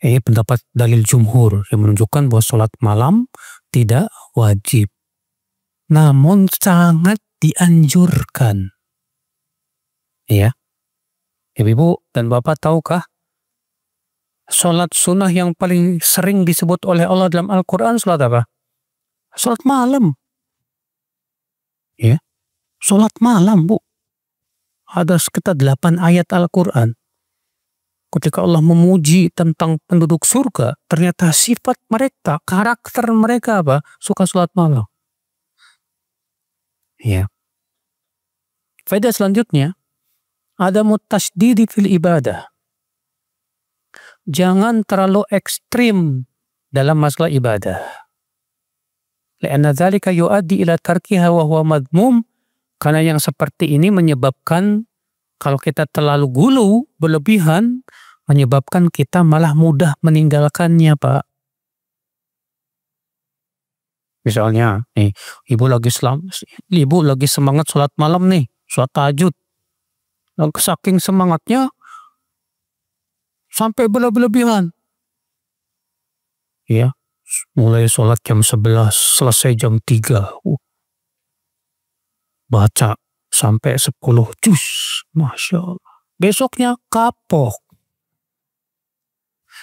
Ini pendapat dalil jumhur yang menunjukkan bahwa sholat malam tidak wajib. Namun sangat dianjurkan. Ya. Ibu dan Bapak tahukah sholat sunnah yang paling sering disebut oleh Allah dalam Al-Quran sholat apa? Sholat malam. Ya. Sholat malam, Bu. Ada sekitar 8 ayat Al-Quran. Ketika Allah memuji tentang penduduk surga, ternyata sifat mereka, karakter mereka apa? Suka sholat malam. Ya. Faedah selanjutnya, ada mutasydidi fil ibadah. Jangan terlalu ekstrim dalam masalah ibadah. Lianna dzalika yuaddi ila tarkiha wa huwa madmum. Karena yang seperti ini menyebabkan kalau kita terlalu gulu, berlebihan, menyebabkan kita malah mudah meninggalkannya, Pak. Misalnya, nih, ibu lagi semangat sholat malam nih, sholat tahajud. Saking semangatnya, sampai berlebihan. Ya, mulai sholat jam 11, selesai jam 3. Baca sampai 10 juz. Masya Allah. Besoknya kapok.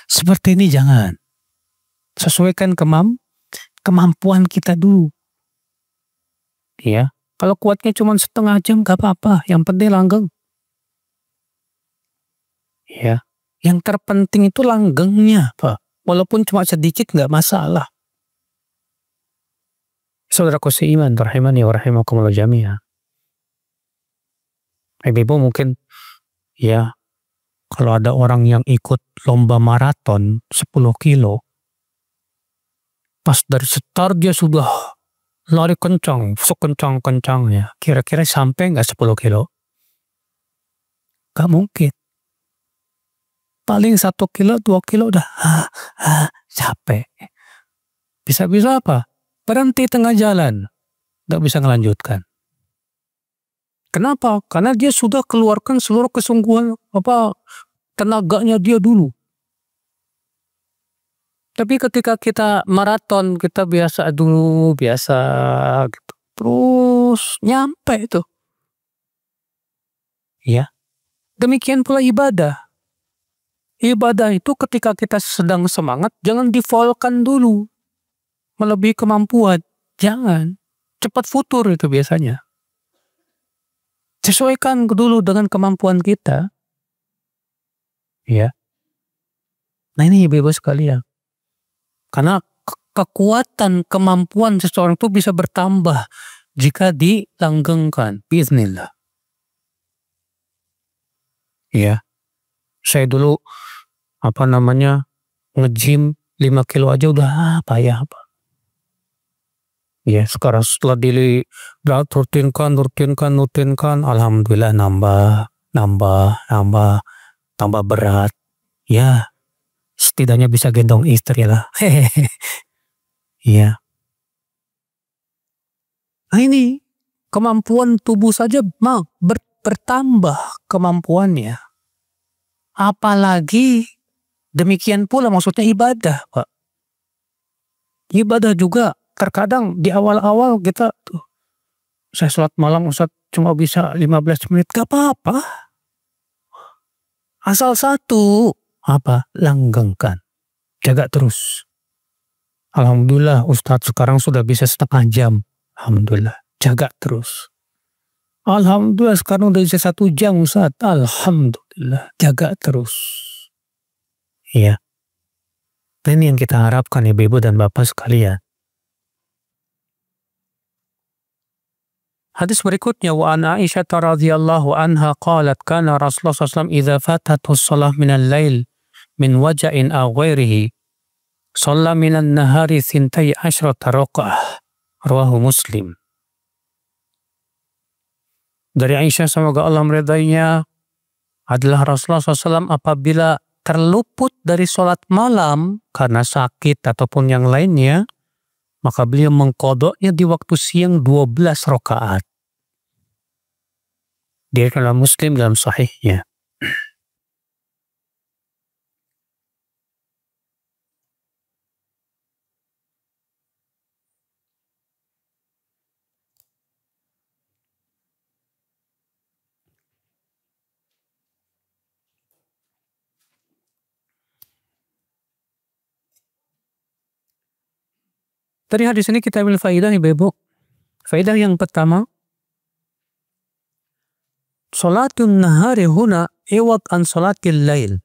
Seperti ini jangan. Sesuaikan kemampuan kita dulu. Ya, kalau kuatnya cuma setengah jam gak apa-apa. Yang penting langgeng. Ya, yang terpenting itu langgengnya, Pak. Walaupun cuma sedikit gak masalah. Saudaraku seiman, rahimani wa rahimakumullah jami'ah. Ibu mungkin ya, kalau ada orang yang ikut lomba maraton 10 kilo, pas dari start dia sudah lari kencang, sekencang-kencangnya. Kira-kira sampai nggak 10 kilo? Gak mungkin. Paling 1 kilo, 2 kilo udah capek. Bisa-bisa apa? Berhenti tengah jalan. Nggak bisa ngelanjutkan. Kenapa? Karena dia sudah keluarkan seluruh kesungguhan tenaganya dia dulu. Tapi ketika kita maraton, kita biasa dulu, biasa gitu. Terus nyampe itu. Ya. Demikian pula ibadah. Ibadah itu ketika kita sedang semangat, jangan difolkan dulu. Melebihi kemampuan. Jangan. Cepat futur itu biasanya. Sesuaikan dulu dengan kemampuan kita. Ya. Nah ini ibu-ibu sekalian. Karena kekuatan kemampuan seseorang itu bisa bertambah jika dilanggengkan. Bismillah. Ya. Saya dulu nge-gym 5 kilo aja udah payah apa. Ya, sekarang setelah rutinkan, alhamdulillah tambah berat. Ya, setidaknya bisa gendong istri lah. Ya. Nah ini kemampuan tubuh saja bertambah kemampuannya. Apalagi demikian pula maksudnya ibadah, Pak. Ibadah juga terkadang di awal-awal kita tuh, saya sholat malam Ustaz cuma bisa 15 menit, gak apa-apa. Asal satu, apa? Langgengkan. Jaga terus. Alhamdulillah Ustaz sekarang sudah bisa setengah jam. Alhamdulillah. Jaga terus. Alhamdulillah sekarang udah bisa 1 jam Ustaz. Alhamdulillah. Jaga terus. Iya. Ini yang kita harapkan ibu-ibu dan bapak sekalian. Hadis berikutnya, wa an Aisyah radhiyallahu anha qalat kana Rasulullah SAW idza fatathu shalah minal lail min waja'in aw ghairihi shalla minan nahari 12 rakaah. Rawahu Muslim. Dari Aisyah semoga Allah meridainya adalah Rasulullah SAW apabila terluput dari sholat malam karena sakit ataupun yang lainnya, maka beliau mengqadanya di waktu siang 12 rakaat. Dia dalam Muslim dalam sahihnya. Dari hadis ini kita ambil faidah ibu-ibu. Faidah yang pertama, sholatun nahari huna iwad an sholatil lail.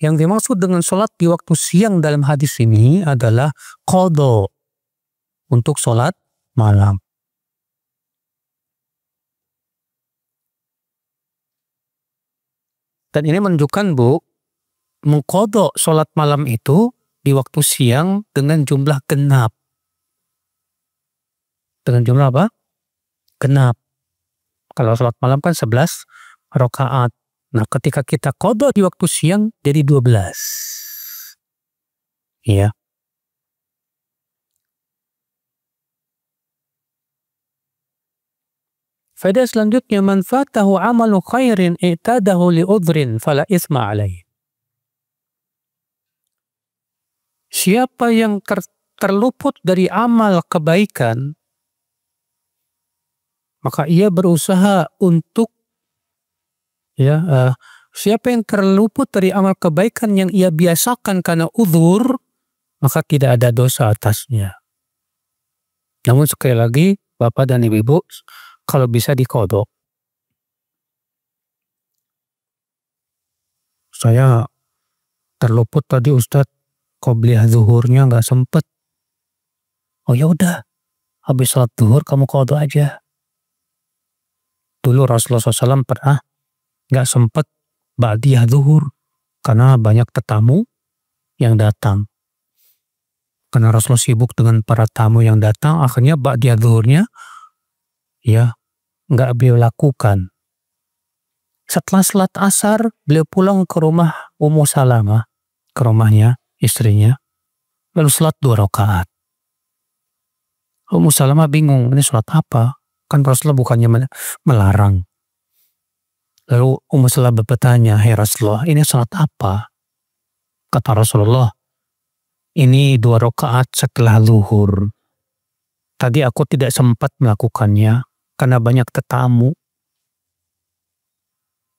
Yang dimaksud dengan sholat di waktu siang dalam hadis ini adalah qadha untuk sholat malam. Dan ini menunjukkan mengqadha sholat malam itu di waktu siang dengan jumlah genap. Dengan jumlah apa? Genap. Kalau sholat malam kan 11 rakaat. Nah, ketika kita qadha di waktu siang jadi 12. Iya. Faedah selanjutnya, man fatahu amalu khairin i'tadahu li udhrin fala isma alaih. Siapa yang terluput dari amal kebaikan, maka ia berusaha untuk siapa yang terluput dari amal kebaikan yang ia biasakan karena uzur, maka tidak ada dosa atasnya. Namun sekali lagi, Bapak dan Ibu, kalau bisa diqadha. Saya terluput tadi Ustadz, qobliyah zuhurnya nggak sempet. Oh ya udah, habis sholat zuhur kamu qadha aja. Dulu Rasulullah SAW pernah nggak sempet ba'diyah zuhur karena banyak tetamu yang datang. Karena Rasulullah sibuk dengan para tamu yang datang, akhirnya ba'diyah zuhurnya nggak beliau lakukan. Setelah salat asar, beliau pulang ke rumah Ummu Salamah, ke rumahnya, istrinya, lalu salat 2 rakaat. Ummu Salamah bingung, ini salat apa? Kan Rasulullah bukannya melarang. Lalu Ummu Salamah bertanya, "Hai Rasulullah, ini salat apa?" Kata Rasulullah, "Ini 2 rakaat setelah zuhur. Tadi aku tidak sempat melakukannya karena banyak tetamu."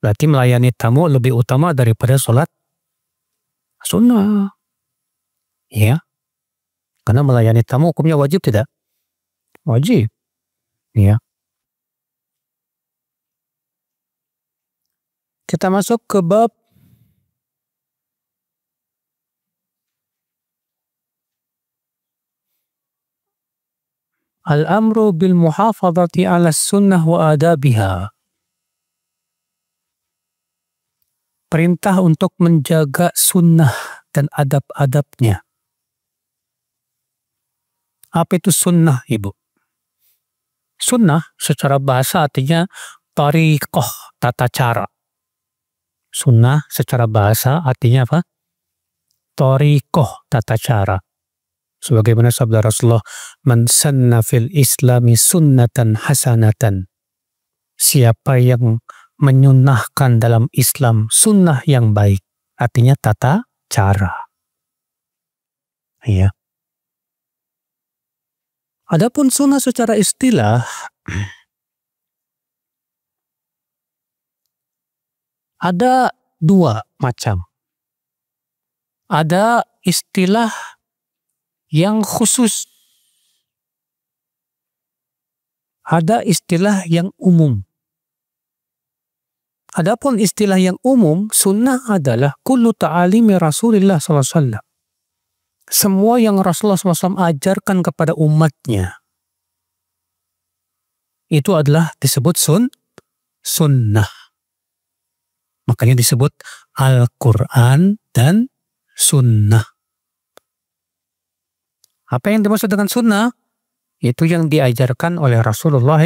Berarti melayani tamu lebih utama daripada sholat sunnah. Ya. Karena melayani tamu hukumnya wajib tidak? Wajib. Ya. Kita masuk ke bab al-amru bil muhafadhati ala sunnah wa adabiha. Perintah untuk menjaga sunnah dan adab-adabnya. Apa itu sunnah, Ibu? Sunnah secara bahasa artinya tariqah, tata cara. Sunnah secara bahasa artinya apa? Tariqah, tata cara. Sebagaimana sabda Rasulullah, "Man sanna fil islami sunnatan hasanatan." Siapa yang menyunnahkan dalam Islam sunnah yang baik. Artinya tata cara. Ya. Adapun sunnah secara istilah, ada dua macam. Ada istilah yang khusus. Ada istilah yang umum. Adapun istilah yang umum, sunnah adalah kullu ta'alimi Rasulullah SAW. Semua yang Rasulullah SAW ajarkan kepada umatnya. Itu adalah disebut sunnah. Makanya disebut Al-Quran dan sunnah. Apa yang dimaksud dengan sunnah? Itu yang diajarkan oleh Rasulullah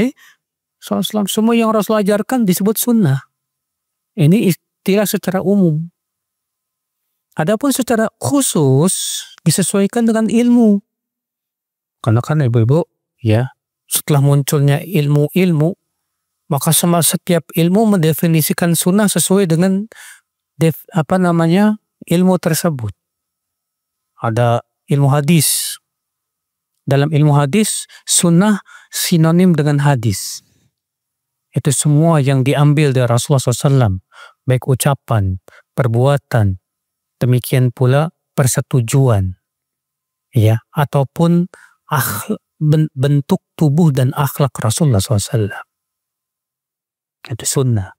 SAW. Semua yang Rasul ajarkan disebut sunnah. Ini istilah secara umum. Adapun secara khusus disesuaikan dengan ilmu. Karena kan ibu-ibu, ya, setelah munculnya ilmu-ilmu, maka setiap ilmu mendefinisikan sunnah sesuai dengan ilmu tersebut. Ada ilmu hadis. Dalam ilmu hadis, sunnah sinonim dengan hadis. Itu semua yang diambil dari Rasulullah SAW. Baik ucapan, perbuatan, demikian pula persetujuan. Ya, ataupun bentuk tubuh dan akhlak Rasulullah SAW. Itu sunnah.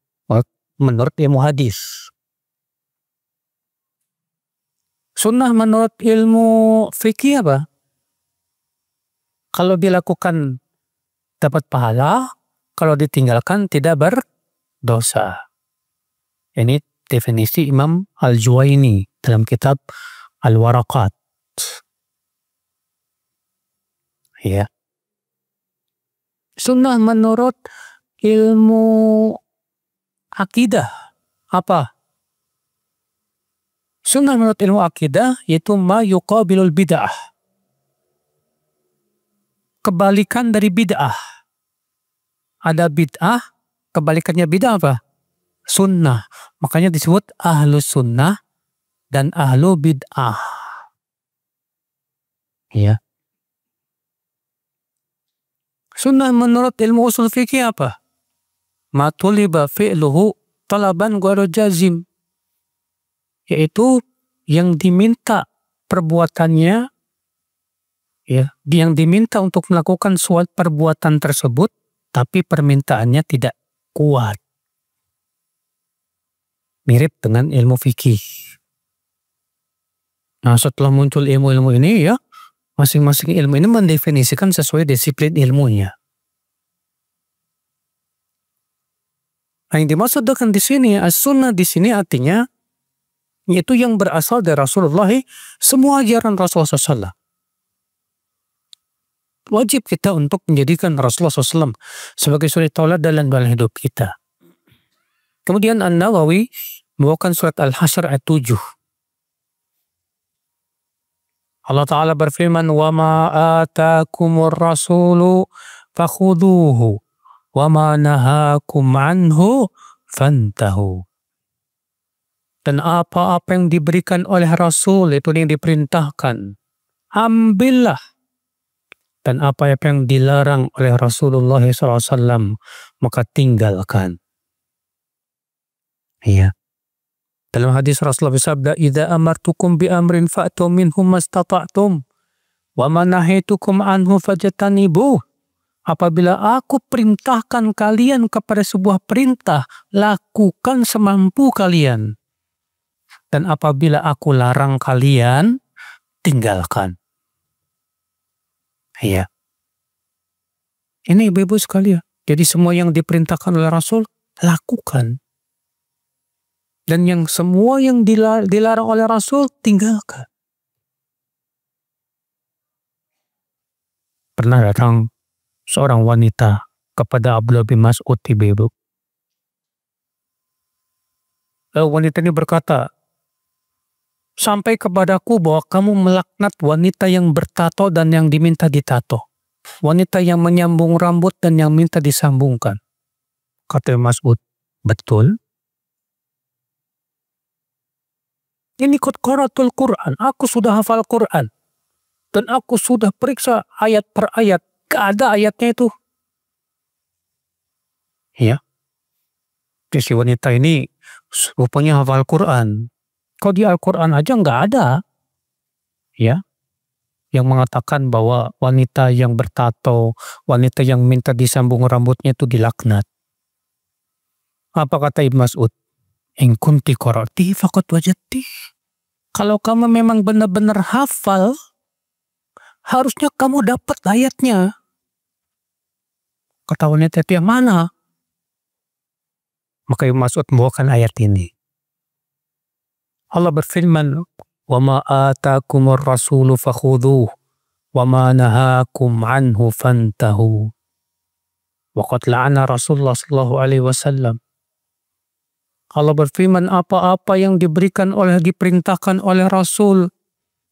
Menurut ilmu hadis. Sunnah menurut ilmu fikih apa? Kalau dilakukan dapat pahala, kalau ditinggalkan tidak berdosa. Ini definisi Imam Al-Juwaini dalam kitab Al-Waraqat. Ya. Sunnah menurut ilmu akidah apa? Sunnah menurut ilmu akidah yaitu ma yuqabilul bid'ah. Kebalikan dari bid'ah. Ada bid'ah, kebalikannya bid'ah apa? Sunnah. Makanya disebut ahlu sunnah dan ahlu bid'ah. Ya. Sunnah menurut ilmu usul fikih apa? Ma tuliba fi'luhu talaban ghairu jazim. Yaitu yang diminta perbuatannya, ya, yang diminta untuk melakukan suatu perbuatan tersebut, tapi permintaannya tidak kuat. Mirip dengan ilmu fikih. Nah, setelah muncul ilmu-ilmu ini, ya, masing-masing ilmu ini mendefinisikan sesuai disiplin ilmunya. Nah, yang dimaksud dengan di sini, as-sunnah di sini artinya yaitu yang berasal dari Rasulullah, semua ajaran Rasulullah SAW. Wajib kita untuk menjadikan Rasulullah SAW sebagai suri tauladan dalam hidup kita. Kemudian An-Nawawi membawakan surat Al-Hasyr ayat 7. Allah Ta'ala berfirman, وَمَا آتَاكُمُ الرَّسُولُ فَخُذُوهُ وَمَا نَهَاكُمْ عَنْهُ فَانْتَهُوا. Dan apa-apa yang diberikan oleh Rasul itu yang diperintahkan, ambillah. Dan apa yang dilarang oleh Rasulullah SAW, maka tinggalkan. Iya. Dalam hadis Rasulullah bersabda, "Idza amartukum bi amrin fa'tu minhum mastata'tum, wa ma nahaytukum anhu fajtanibuh." Apabila aku perintahkan kalian kepada sebuah perintah, lakukan semampu kalian. Dan apabila aku larang kalian, tinggalkan. Iya. Ini ibu-ibu sekalian. Jadi semua yang diperintahkan oleh Rasul, lakukan. Dan yang semua yang dilarang oleh Rasul, tinggalkan. Pernah datang seorang wanita kepada Abdullah bin Mas'ud, ibu-ibu. Wanita ini berkata, sampai kepadaku bahwa kamu melaknat wanita yang bertato dan yang diminta ditato. Wanita yang menyambung rambut dan yang minta disambungkan. Kata Mas'ud, Betul. Ini qad qara'tul Quran. Aku sudah hafal Quran. Dan aku sudah periksa ayat per ayat. Gak ada ayatnya itu. Ya. Si wanita ini rupanya hafal Quran. Kalau di Al-Quran aja nggak ada. Ya. Yang mengatakan bahwa wanita yang bertato, wanita yang minta disambung rambutnya itu dilaknat. Apa kata Ibnu Mas'ud? In kunti qara'ti faqad wajadti. Kalau kamu memang benar-benar hafal, harusnya kamu dapat ayatnya. Kata wanita itu yang mana? Maka Ibnu Mas'ud membawakan ayat ini. Allah berfirman, "Wa ma atakumur rasulu fakhudhuhu wa ma nahakum anhu fantahu." Wa qad la'ana Rasulullah sallallahu alaihi wasallam. Allah berfirman, apa-apa yang diperintahkan oleh Rasul,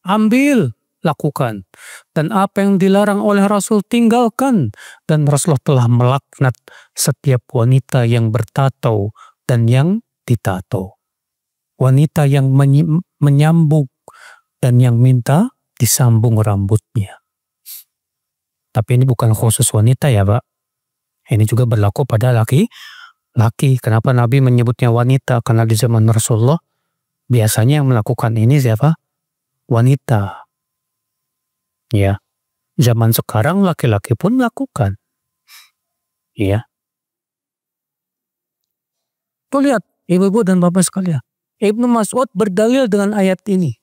ambil, lakukan. Dan apa yang dilarang oleh Rasul, tinggalkan. Dan Rasulullah telah melaknat setiap wanita yang bertato dan yang ditato. Wanita yang menyambung dan yang minta disambung rambutnya. Tapi ini bukan khusus wanita ya Pak. Ini juga berlaku pada laki. Kenapa Nabi menyebutnya wanita? Karena di zaman Rasulullah biasanya yang melakukan ini siapa? Wanita. Ya. Zaman sekarang laki-laki pun melakukan. Ya. Tuh lihat ibu-ibu dan bapak sekalian. Ibnu Mas'ud berdalil dengan ayat ini.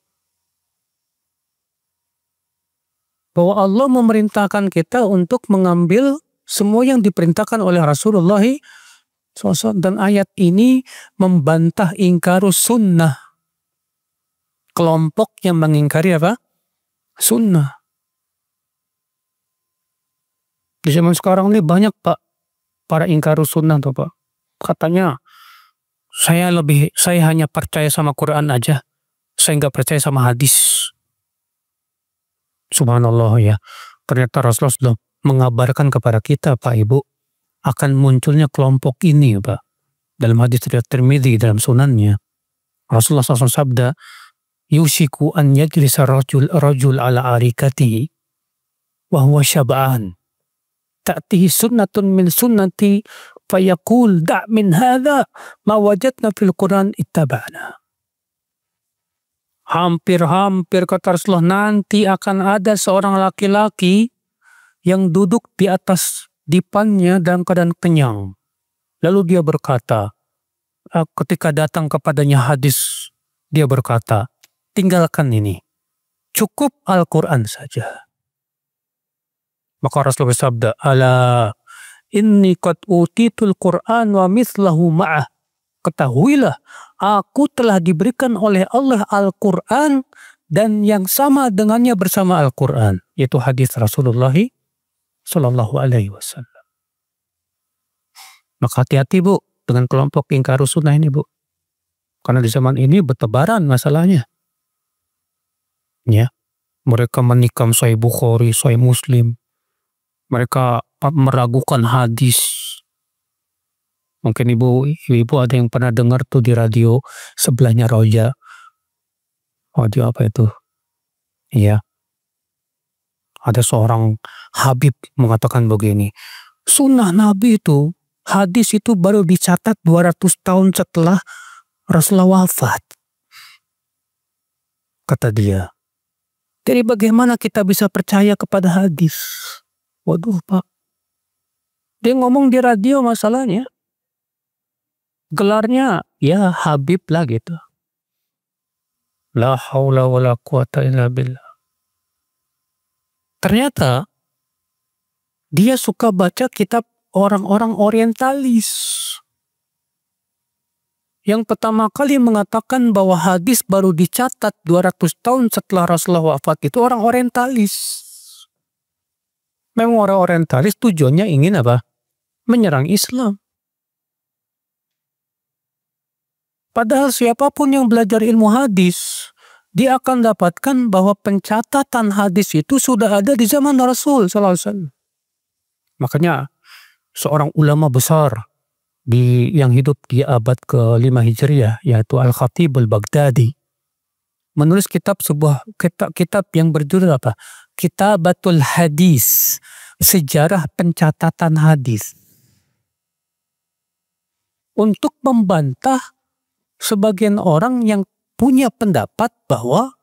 Bahwa Allah memerintahkan kita untuk mengambil semua yang diperintahkan oleh Rasulullah SAW. Dan ayat ini membantah ingkarus sunnah. Kelompok yang mengingkari apa? Sunnah. Di zaman sekarang ini banyak Pak para ingkarus sunnah tuh Pak. Katanya saya hanya percaya sama Quran aja. Saya nggak percaya sama hadis. Subhanallah ya. Ternyata Rasulullah sudah mengabarkan kepada kita Pak Ibu akan munculnya kelompok ini Pak. Dalam hadis riwayat Tirmidzi dalam sunannya. Rasulullah SAW sabda, "Yusiku an yajlisa rajul ala arikatihi wa huwa syab'an. Ta'tihi sunnatun min sunnati fayaqul da' min hadha ma wajadna fil Quran ittaba'na." Hampir kata Rasulullah, nanti akan ada seorang laki-laki yang duduk di atas dipannya dalam keadaan kenyang. Lalu dia berkata, ketika datang kepadanya hadis, dia berkata, tinggalkan ini. Cukup Al-Quran saja. Maka Rasulullah bersabda, "Ala inni qad utitul Quran wa mithlahu ma'ah." Ketahuilah, aku telah diberikan oleh Allah Al-Quran dan yang sama dengannya bersama Al-Quran. Yaitu hadis Rasulullah Sallallahu Alaihi Wasallam. Maka hati-hati Bu dengan kelompok ingkarus sunnah ini Bu. Karena di zaman ini bertebaran masalahnya. Ya, mereka menikam Sahih Bukhari, Sahih Muslim. Mereka meragukan hadis. Mungkin ibu ada yang pernah dengar tuh di radio sebelahnya Roja. Radio apa itu? Iya. Ada seorang Habib mengatakan begini, sunnah Nabi itu, hadis itu baru dicatat 200 tahun setelah Rasulullah wafat. Kata dia. Jadi bagaimana kita bisa percaya kepada hadis? Waduh Pak. Dia ngomong di radio masalahnya. Gelarnya ya Habib lah gitu. La haula wa la quwata illa billah. Ternyata dia suka baca kitab orang-orang orientalis. Yang pertama kali mengatakan bahwa hadis baru dicatat 200 tahun setelah Rasulullah wafat itu orang orientalis. Memang orang orientalis tujuannya ingin apa? Menyerang Islam. Padahal siapapun yang belajar ilmu hadis, dia akan dapatkan bahwa pencatatan hadis itu sudah ada di zaman Rasul SAW. Makanya seorang ulama besar yang hidup di abad ke-5 Hijriah, yaitu Al-Khatib Al-Baghdadi, menulis sebuah kitab yang berjudul apa? Kitabatul Hadis, sejarah pencatatan hadis, untuk membantah sebagian orang yang punya pendapat bahwa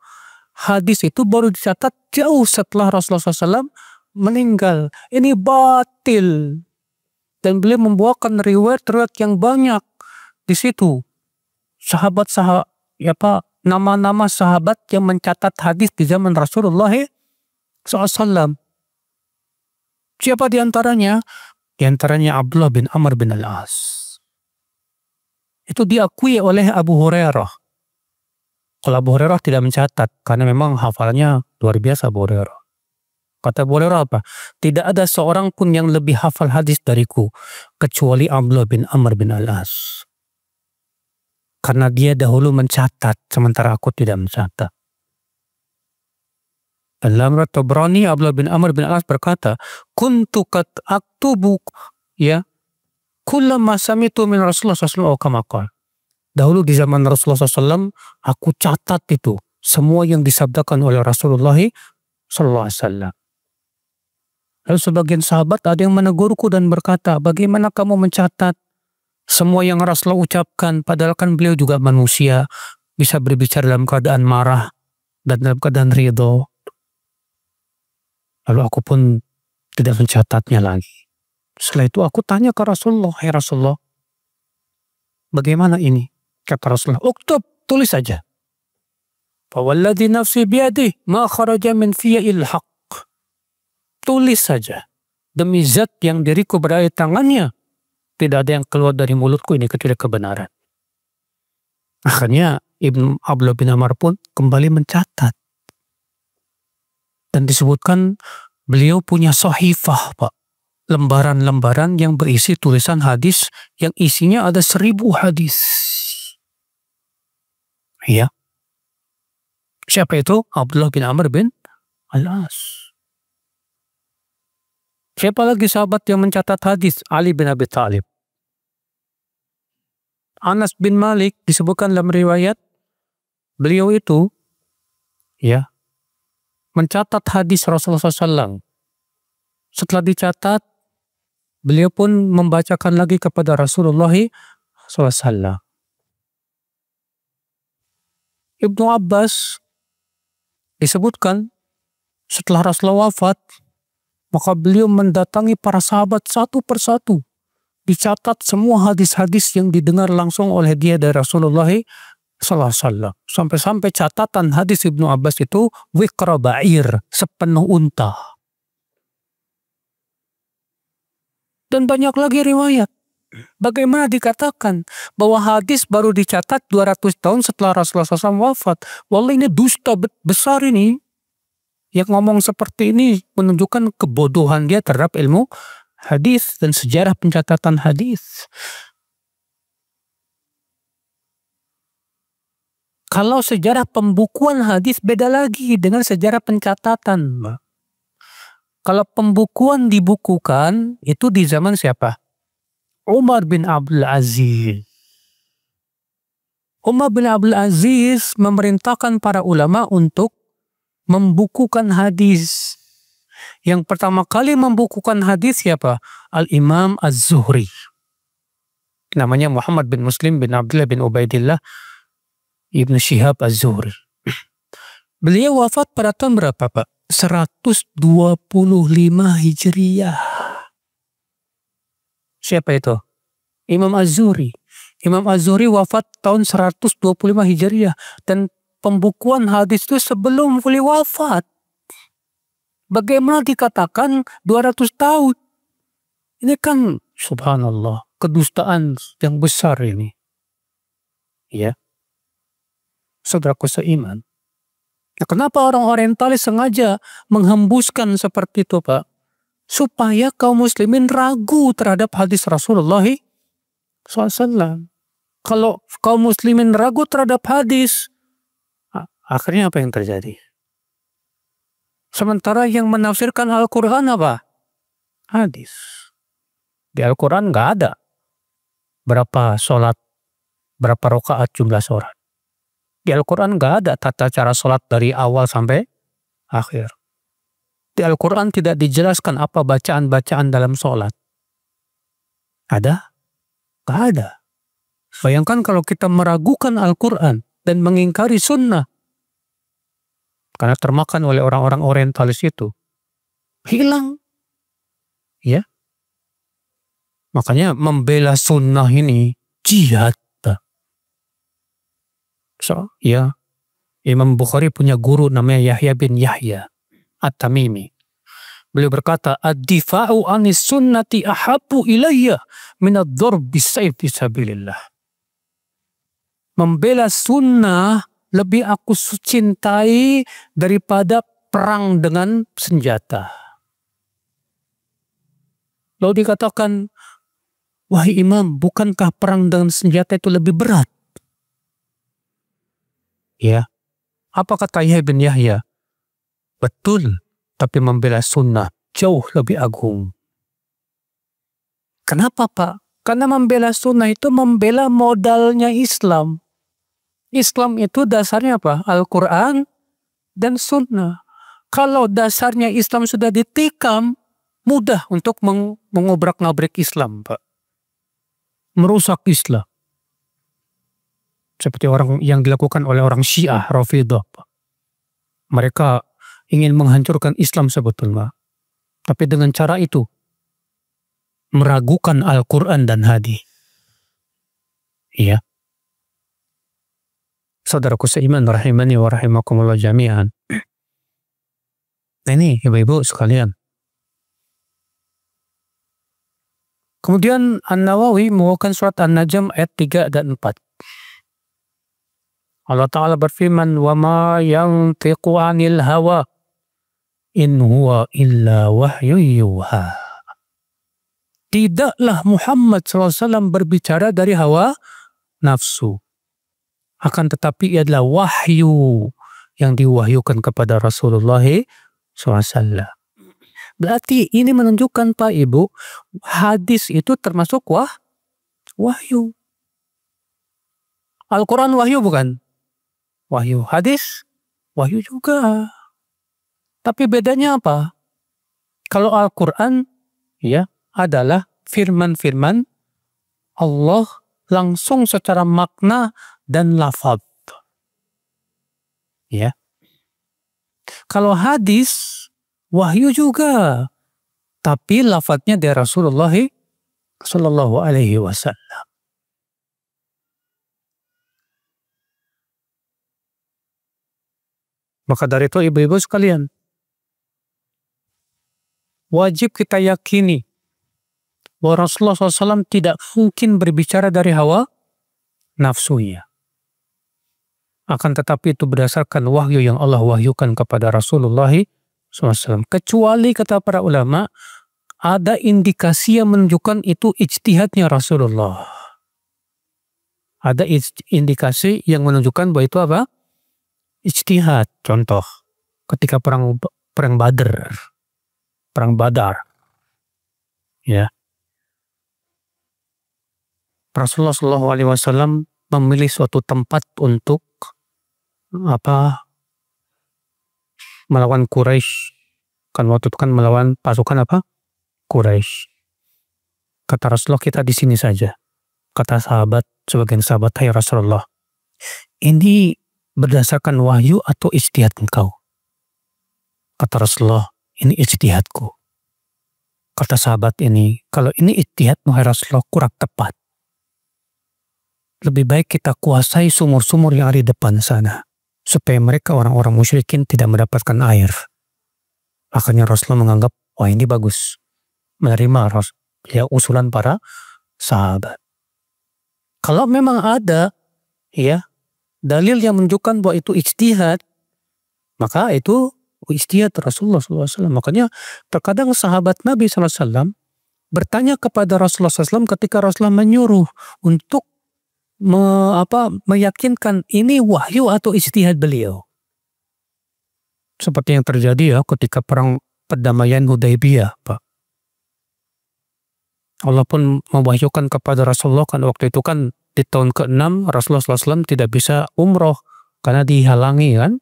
hadis itu baru dicatat jauh setelah Rasulullah SAW meninggal. Ini batil. Dan beliau membawakan riwayat-riwayat yang banyak di situ. Nama-nama sahabat yang mencatat hadis di zaman Rasulullah SAW. Siapa di antaranya? Di antaranya Abdullah bin Amr bin Al-As. Itu diakui oleh Abu Hurairah. Kalau Abu Hurairah tidak mencatat, karena memang hafalannya luar biasa Abu Hurairah. Kata Abu Hurairah apa? Tidak ada seorang pun yang lebih hafal hadis dariku, kecuali Abdullah bin Amr bin Al-As. Karena dia dahulu mencatat, sementara aku tidak mencatat. Dalam riwayat Tabrani, Abdullah bin Amr bin Al-As berkata, kuntu kat aktubu kullama sami'tu min Rasulullah SAW kama qala. Dahulu di zaman Rasulullah SAW, aku catat itu semua yang disabdakan oleh Rasulullah SAW. Lalu sebagian sahabat ada yang menegurku dan berkata, bagaimana kamu mencatat semua yang Rasulullah ucapkan, padahal kan beliau juga manusia, bisa berbicara dalam keadaan marah dan dalam keadaan ridho. Lalu aku pun tidak mencatatnya lagi. Setelah itu aku tanya ke Rasulullah, hai Rasulullah, bagaimana ini? Kata Rasulullah, uktub, tulis saja. Fawalladhi nafsi biyadih, ma kharaja min fiyya ilhaq. Tulis saja. Demi zat yang diriku berada di tangannya, tidak ada yang keluar dari mulutku ini kecuali kebenaran. Akhirnya Abdullah bin Amr pun kembali mencatat. Dan disebutkan beliau punya sahifah, Pak. Lembaran-lembaran yang berisi tulisan hadis yang isinya ada 1000 hadis. Ya. Siapa itu? Abdullah bin Amr bin Al-As. Siapa lagi sahabat yang mencatat hadis? Ali bin Abi Thalib. Anas bin Malik disebutkan dalam riwayat, beliau itu mencatat hadis Rasulullah SAW. Setelah dicatat, beliau pun membacakan lagi kepada Rasulullah SAW. Ibnu Abbas disebutkan setelah Rasulullah wafat, maka beliau mendatangi para sahabat satu persatu. Dicatat semua hadis-hadis yang didengar langsung oleh dia dari Rasulullah SAW. Sampai-sampai catatan hadis Ibnu Abbas itu wiqra ba'ir, sepenuh unta. Dan banyak lagi riwayat. Bagaimana dikatakan bahwa hadis baru dicatat 200 tahun setelah Rasulullah SAW wafat. Wallah, ini dusta besar ini. Yang ngomong seperti ini menunjukkan kebodohan dia terhadap ilmu hadis dan sejarah pencatatan hadis. Kalau sejarah pembukuan hadis beda lagi dengan sejarah pencatatan. Kalau pembukuan dibukukan itu di zaman siapa? Umar bin Abdul Aziz. Umar bin Abdul Aziz memerintahkan para ulama untuk membukukan hadis. Yang pertama kali membukukan hadis siapa? Al-Imam Az-Zuhri. Namanya Muhammad bin Muslim bin Abdullah bin Ubaidillah Ibn Shihab Az-Zuhri. Beliau wafat pada tahun berapa, Pak? 125 Hijriah. Siapa itu? Imam Az-Zuhri. Imam Az-Zuhri wafat tahun 125 Hijriah. Dan pembukuan hadis itu sebelum beliau wafat. Bagaimana dikatakan 200 tahun? Ini kan subhanallah, kedustaan yang besar ini. Ya. Saudaraku seiman. Nah, kenapa orang orientalis sengaja menghembuskan seperti itu, Pak? Supaya kaum muslimin ragu terhadap hadis Rasulullah SAW. Kalau kaum muslimin ragu terhadap hadis, akhirnya apa yang terjadi? Sementara yang menafsirkan Al-Quran apa? Hadis. Di Al-Quran nggak ada berapa sholat, berapa rakaat jumlah sholat. Di Al-Quran nggak ada tata cara sholat dari awal sampai akhir. Di Al-Quran tidak dijelaskan apa bacaan-bacaan dalam sholat. Ada? Nggak ada. Bayangkan kalau kita meragukan Al-Quran dan mengingkari sunnah. Karena termakan oleh orang-orang orientalis itu. Hilang. Ya. Makanya membela sunnah ini jihad. So, ya, Imam Bukhari punya guru namanya Yahya bin Yahya At-Tamimi. Beliau berkata, "Ad-difa'u anis sunnati ahabbu ilayya min ad-darb bis-sayf fi sabilillah." Membela sunnah lebih aku cintai daripada perang dengan senjata. Lalu dikatakan, "Wahai Imam, bukankah perang dengan senjata itu lebih berat?" Ya, apa kata Yahya bin Yahya? Betul, tapi membela sunnah jauh lebih agung. Kenapa, Pak? Karena membela sunnah itu membela modalnya Islam. Islam itu dasarnya apa? Al-Quran dan sunnah. Kalau dasarnya Islam sudah ditikam, mudah untuk mengobrak-ngabrik Islam, Pak. Merusak Islam. Seperti orang yang dilakukan oleh orang Syiah, Rafidhah. Mereka ingin menghancurkan Islam sebetulnya. Tapi dengan cara itu, meragukan Al-Quran dan hadis. Iya. Saudaraku seiman rahimani wa rahimakumullah jami'an. Nah ini ibu-ibu sekalian. Kemudian An-Nawawi membawakan surat An-Najm ayat 3 dan 4. Allah Ta'ala berfirman, "Wa ma yantiqu 'anil hawa in huwa illa wahyu yuha." Tidaklah Muhammad SAW berbicara dari hawa nafsu. Akan tetapi ia adalah wahyu yang diwahyukan kepada Rasulullah SAW. Berarti ini menunjukkan Pak Ibu, hadis itu termasuk wahyu. Al-Quran wahyu bukan? Wahyu. Hadis wahyu juga. Tapi bedanya apa? Kalau Al-Quran ya adalah firman-firman Allah langsung secara makna dan lafaz. Ya. Kalau hadis wahyu juga, tapi lafadznya dari Rasulullah Sallallahu Alaihi Wasallam. Maka dari itu ibu-ibu sekalian, wajib kita yakini bahwa Rasulullah SAW tidak mungkin berbicara dari hawa nafsunya. Akan tetapi itu berdasarkan wahyu yang Allah wahyukan kepada Rasulullah SAW. Kecuali kata para ulama, ada indikasi yang menunjukkan itu ijtihadnya Rasulullah. Ada indikasi yang menunjukkan bahwa itu apa? Ijtihad. Contoh, ketika perang Badar. Perang Badar. Ya. Rasulullah SAW memilih suatu tempat untuk melawan Quraisy. Kan waktu itu kan melawan pasukan Quraisy. Kata Rasulullah, kita di sini saja. Kata sebagian sahabat, "Hai Rasulullah, ini berdasarkan wahyu atau ijtihad engkau?" Kata Rasulullah, "Ini ijtihadku." Kata sahabat ini, "Kalau ini ijtihad wahai Rasulullah kurang tepat. Lebih baik kita kuasai sumur-sumur yang ada di depan sana, supaya mereka orang-orang musyrikin tidak mendapatkan air." Akhirnya Rasulullah menganggap, wah ini bagus. Menerima usulan para sahabat. Kalau memang ada dalil yang menunjukkan bahwa itu ijtihad, maka itu ijtihad Rasulullah SAW. Makanya terkadang sahabat Nabi SAW bertanya kepada Rasulullah SAW ketika Rasulullah menyuruh untuk meyakinkan ini wahyu atau ijtihad beliau. Seperti yang terjadi ketika perang perdamaian Hudaybiyah, Pak. Allah pun mewahyukan kepada Rasulullah kan waktu itu kan di tahun ke-6 Rasulullah SAW tidak bisa umroh karena dihalangi kan.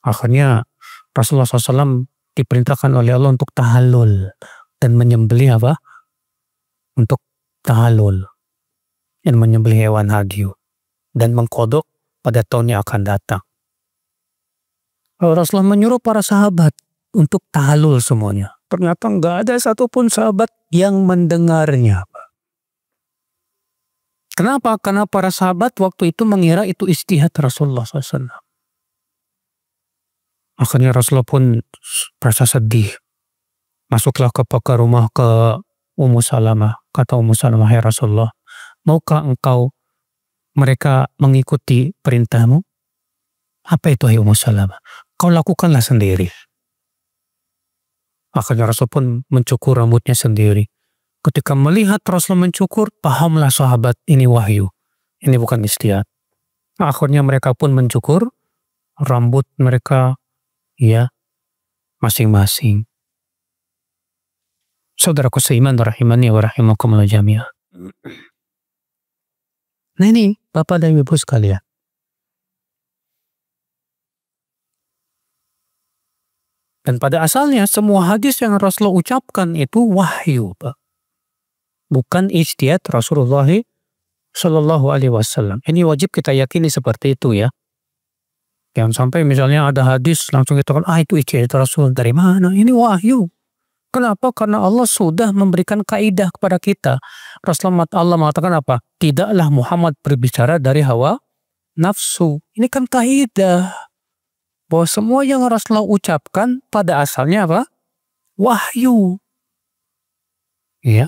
Akhirnya Rasulullah SAW diperintahkan oleh Allah untuk tahallul dan menyembelih apa? Untuk tahallul dan menyembelih hewan hadyu dan mengkodok pada tahun yang akan datang. Rasulullah menyuruh para sahabat untuk tahallul semuanya. Ternyata nggak ada satupun sahabat yang mendengarnya. Kenapa? Karena para sahabat waktu itu mengira itu ijtihad Rasulullah SAW. Akhirnya Rasulullah pun merasa sedih. Masuklah ke rumah ke Ummu Salamah. Kata Ummu Salamah, "Ya Rasulullah, maukah engkau mereka mengikuti perintahmu?" "Apa itu, hai Ummu Salamah?" "Kau lakukanlah sendiri." Akhirnya Rasul pun mencukur rambutnya sendiri. Ketika melihat Rasul mencukur, pahamlah sahabat ini wahyu. Ini bukan ijtihad. Akhirnya mereka pun mencukur rambut mereka ya masing-masing. Saudaraku seiman rahimani wa rahimakumullah jami'ah. Nah ini Bapak dan Ibu sekalian. Dan pada asalnya semua hadis yang Rasulullah ucapkan itu wahyu, Pak. Bukan ijtihad Rasulullah Shallallahu Alaihi Wasallam. Ini wajib kita yakini seperti itu ya. Jangan sampai misalnya ada hadis langsung kita katakan, itu ijtihad Rasul. Dari mana? Ini wahyu. Kenapa? Karena Allah sudah memberikan kaidah kepada kita. Rasulullah Allah mengatakan apa? Tidaklah Muhammad berbicara dari hawa nafsu. Ini kan kaidah. Bahwa semua yang Rasulullah ucapkan pada asalnya apa? Wahyu. Ya.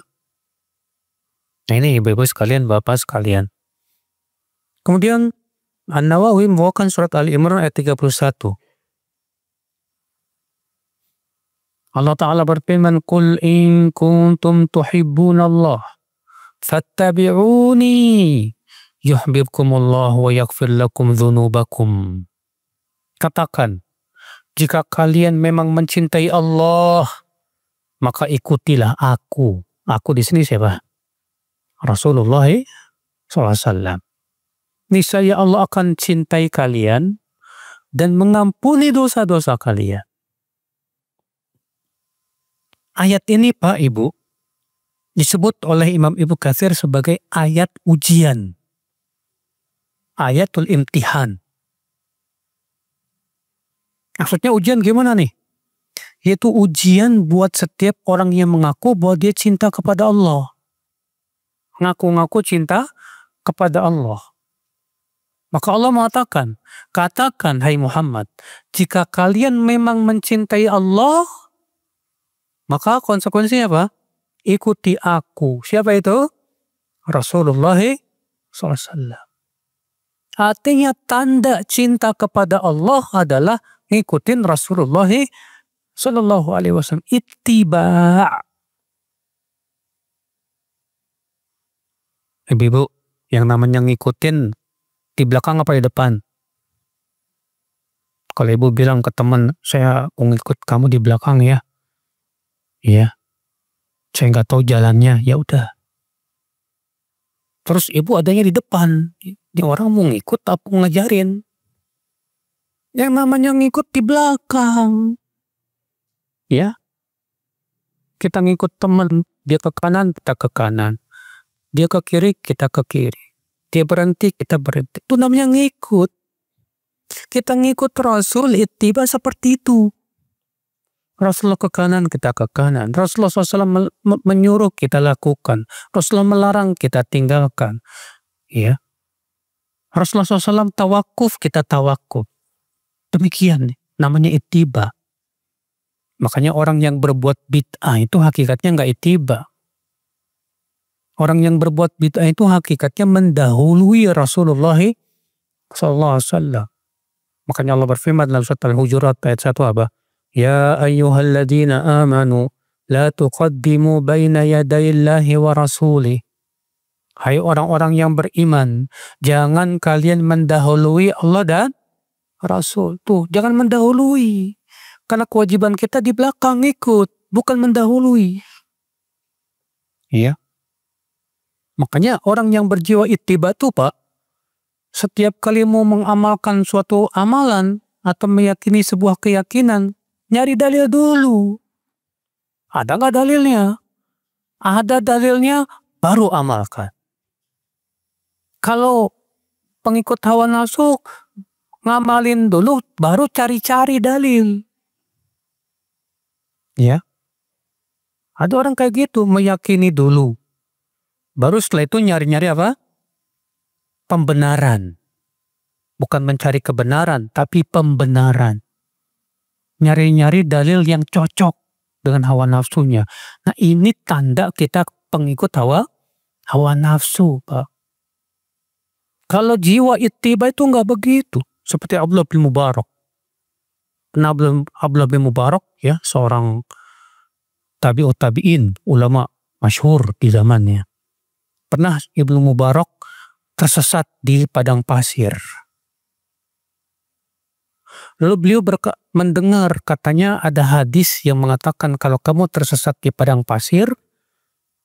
Nah ini ibu-ibu sekalian, bapak sekalian. Kemudian An-Nawawi membawakan surat Ali Imran ayat 31. Allah Ta'ala berfirman, "Qul in kuntum tuhibbunallah, fattabi'uni, yuhibbukumullah wa yaghfir lakum dzunubakum." Katakan, jika kalian memang mencintai Allah, maka ikutilah aku. Aku di sini siapa? Rasulullah SAW. Niscaya Allah akan cintai kalian dan mengampuni dosa-dosa kalian. Ayat ini Pak Ibu disebut oleh Imam Ibnu Katsir sebagai ayat ujian. Ayatul imtihan. Maksudnya ujian gimana nih? Yaitu ujian buat setiap orang yang mengaku bahwa dia cinta kepada Allah. Ngaku-ngaku cinta kepada Allah. Maka Allah mengatakan, katakan hai Muhammad, jika kalian memang mencintai Allah, maka konsekuensinya apa? Ikuti aku. Siapa itu? Rasulullah SAW. Artinya tanda cinta kepada Allah adalah ngikutin Rasulullah Sallallahu Alaihi Wasallam. Ittiba'. Ibu-ibu, yang namanya ngikutin di belakang apa di depan? Kalau ibu bilang ke teman, saya mau ngikut kamu di belakang ya. Iya. Saya nggak tahu jalannya, ya udah. Terus ibu adanya di depan. Ini orang mau ngikut apa ngajarin? Yang namanya ngikut di belakang. Ya. Kita ngikut teman, dia ke kanan, kita ke kanan. Dia ke kiri, kita ke kiri. Dia berhenti, kita berhenti. Itu namanya ngikut. Kita ngikut Rasul, ittiba seperti itu. Rasulullah ke kanan, kita ke kanan. Rasulullah SAW menyuruh, kita lakukan. Rasulullah melarang, kita tinggalkan. Ya. Rasulullah SAW tawakuf, kita tawakuf. Demikian namanya ittiba. Makanya orang yang berbuat bid'ah itu hakikatnya nggak ittiba. Orang yang berbuat bid'ah itu hakikatnya mendahului Rasulullah SAW. Makanya Allah berfirman dalam surat Al-Hujurat ayat 1 apa? Ya ayyuhalladzina amanu la tuqaddimu baina yadayillahi wa rasulih. Hai orang-orang yang beriman, jangan kalian mendahului Allah dan Rasul. Tuh, jangan mendahului. Karena kewajiban kita di belakang ikut, bukan mendahului. Ya. Makanya orang yang berjiwa ittiba itu Pak, setiap kali mau mengamalkan suatu amalan atau meyakini sebuah keyakinan, nyari dalil dulu. Ada nggak dalilnya? Ada dalilnya, baru amalkan. Kalau pengikut hawa nafsu, ngamalin dulu, baru cari-cari dalil. Ya. Ada orang kayak gitu, meyakini dulu. Baru setelah itu nyari-nyari apa? Pembenaran. Bukan mencari kebenaran, tapi pembenaran. Nyari-nyari dalil yang cocok dengan hawa nafsunya. Nah ini tanda kita pengikut hawa nafsu, Pak. Kalau jiwa ittiba itu nggak begitu. Seperti Abdullah bin Mubarak. Nah, Abdullah bin Mubarak ya, seorang tabi'in, ulama masyhur di zamannya. Pernah Ibnu Mubarak tersesat di padang pasir. Lalu beliau mendengar katanya ada hadis yang mengatakan kalau kamu tersesat di padang pasir,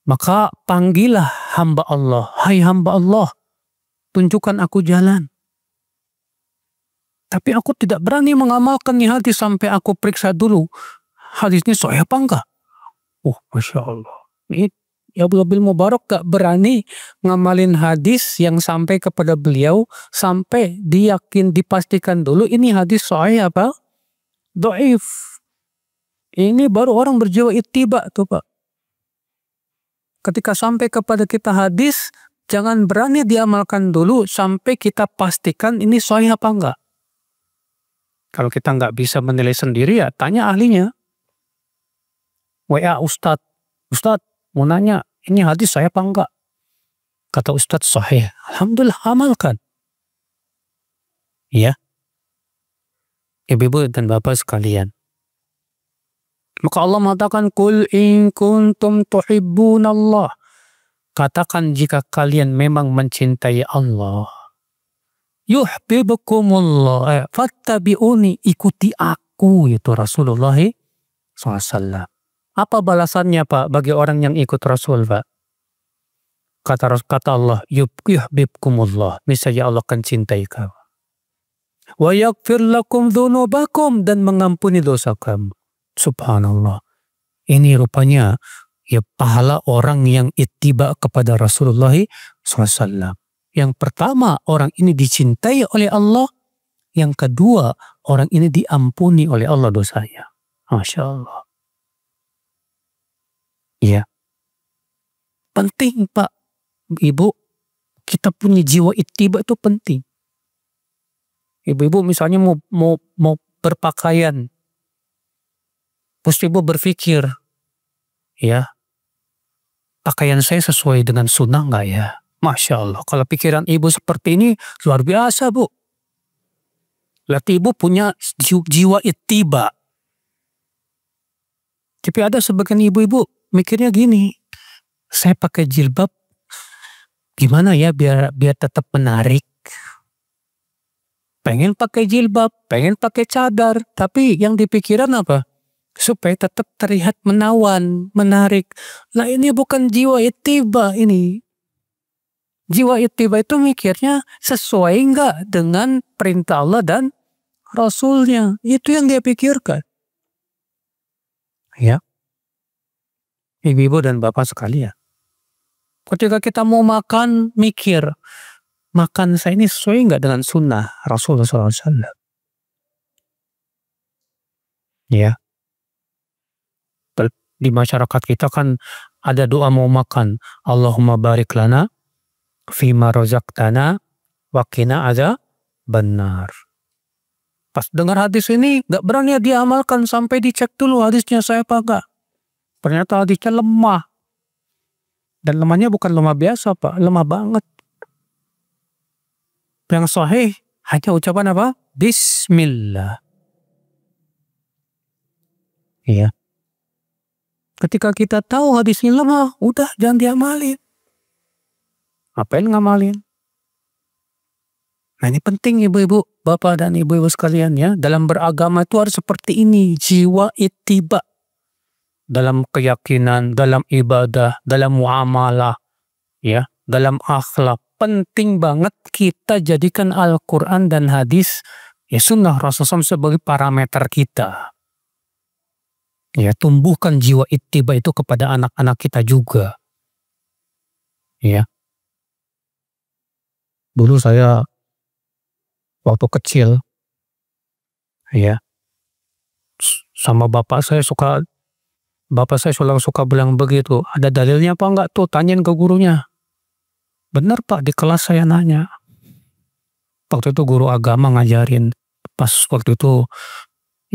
maka panggillah hamba Allah. Hai hamba Allah, tunjukkan aku jalan. Tapi aku tidak berani mengamalkan nih hadis sampai aku periksa dulu. Hadisnya sahih apa enggak? Oh, Masya Allah. Ini Abdullah bin Mubarak gak berani ngamalin hadis yang sampai kepada beliau sampai dipastikan dulu ini hadis sahih apa? Dhaif. Ini baru orang berjiwa ittiba tuh Pak. Ketika sampai kepada kita hadis, jangan berani diamalkan dulu sampai kita pastikan ini sahih apa enggak. Kalau kita nggak bisa menilai sendiri ya tanya ahlinya. WA Ustadz, mau nanya, ini hadis saya apa enggak? Kata Ustadz sahih. Alhamdulillah, amalkan. Ya. Ibu-ibu dan bapak sekalian. Maka Allah mengatakan, Qul in kuntum tuhibbunallah. Katakan jika kalian memang mencintai Allah. Yuhibbukumullah. Fattabi'uni, ikuti aku. Itu Rasulullah SAW. Apa balasannya Pak bagi orang yang ikut Rasul Pak? Kata Allah, yuhibbukumullah. Misalnya Allah akan cintai kamu. Wa yaghfir lakum dzunubakum, dan mengampuni dosa kamu. Subhanallah. Ini rupanya ya pahala orang yang ittiba kepada Rasulullah SAW. Yang pertama, orang ini dicintai oleh Allah. Yang kedua, orang ini diampuni oleh Allah dosanya. Masya Allah. Ya, penting Pak, Ibu, kita punya jiwa ittiba itu penting. Ibu-ibu misalnya mau berpakaian, terus ibu berpikir, ya, pakaian saya sesuai dengan sunnah nggak ya? Masya Allah, kalau pikiran ibu seperti ini luar biasa Bu. Berarti ibu punya jiwa ittiba. Tapi ada sebagian ibu-ibu mikirnya gini, saya pakai jilbab gimana ya biar tetap menarik. Pengen pakai jilbab, pengen pakai cadar, tapi yang dipikiran apa? Supaya tetap terlihat menawan, menarik. Lah ini bukan jiwa ittiba ini. Jiwa ittiba itu mikirnya sesuai enggak dengan perintah Allah dan Rasulnya. Itu yang dia pikirkan. Ya. Ibu-ibu dan bapak sekalian. Ketika kita mau makan, mikir, makan saya ini sesuai nggak dengan sunnah Rasulullah SAW. Ya. Di masyarakat kita kan ada doa mau makan. Allahumma barik lana fima razaqtana wa qina adzabannar. Pas dengar hadis ini, nggak berani dia amalkan sampai dicek dulu hadisnya saya apa enggak. Ternyata hadisnya lemah. Dan lemahnya bukan lemah biasa Pak, lemah banget. Yang sahih hanya ucapan apa? Bismillah. Iya. Ketika kita tahu hadisnya lemah, udah jangan diamalin. Ngapain ngamalin? Nah ini penting ibu-ibu, bapak dan ibu-ibu sekalian ya. Dalam beragama itu harus seperti ini, jiwa ittiba. dalam keyakinan, dalam ibadah, dalam muamalah, ya, dalam akhlak. Penting banget kita jadikan Al-Quran dan hadis, ya sunnah Rasulullah sebagai parameter kita. Ya, tumbuhkan jiwa ittiba itu kepada anak-anak kita juga. Ya. Dulu saya waktu kecil, ya, sama bapak saya selalu suka bilang begitu, ada dalilnya apa enggak tuh, tanyain ke gurunya. Bener Pak, di kelas saya nanya. Waktu itu guru agama ngajarin, pas waktu itu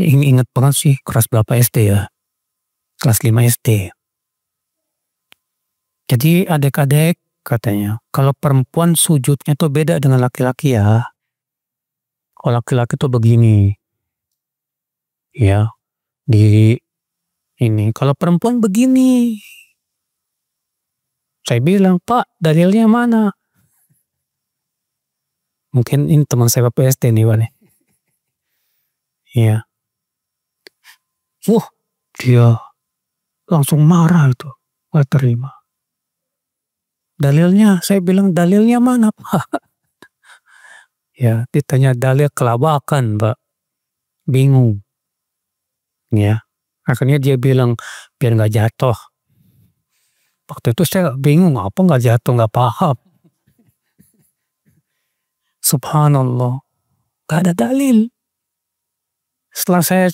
ingat banget sih, kelas berapa SD ya? Kelas 5 SD. Jadi adik-adik katanya, kalau perempuan sujudnya tuh beda dengan laki-laki ya. Kalau laki-laki tuh begini. Ya, di ini. Kalau perempuan begini. Saya bilang, Pak, dalilnya mana? Mungkin ini teman saya Bapak SD nih, Pak. Iya. Wah, dia langsung marah itu. Nggak terima. Dalilnya, saya bilang dalilnya mana, Pak? Ya, ditanya dalil kelabakan, Pak. Bingung. Ya, akhirnya dia bilang, biar nggak jatuh. Waktu itu saya bingung, apa nggak jatuh, nggak paham. Subhanallah, nggak ada dalil. Setelah saya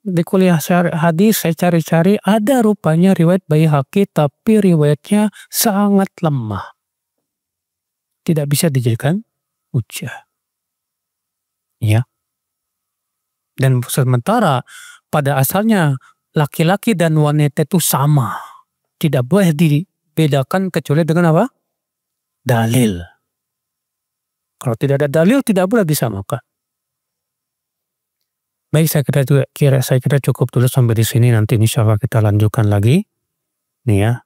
di kuliah hadis, saya cari-cari, ada rupanya riwayat Baihaqi, tapi riwayatnya sangat lemah. Tidak bisa dijadikan hujjah. Ya. Dan sementara pada asalnya laki-laki dan wanita itu sama. Tidak boleh dibedakan kecuali dengan apa? Dalil. Kalau tidak ada dalil, tidak boleh disamakan. Baik, saya kira cukup dulu sampai di sini. Nanti insya Allah kita lanjutkan lagi. Nih ya.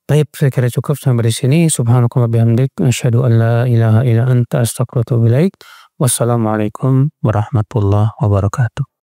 Baik, saya kira cukup sampai di sini. Subhanakallah bihamdik. Asyhadu an la ilaha illa anta astaghfiruka wa atubu ilaik. Wassalamualaikum warahmatullahi wabarakatuh.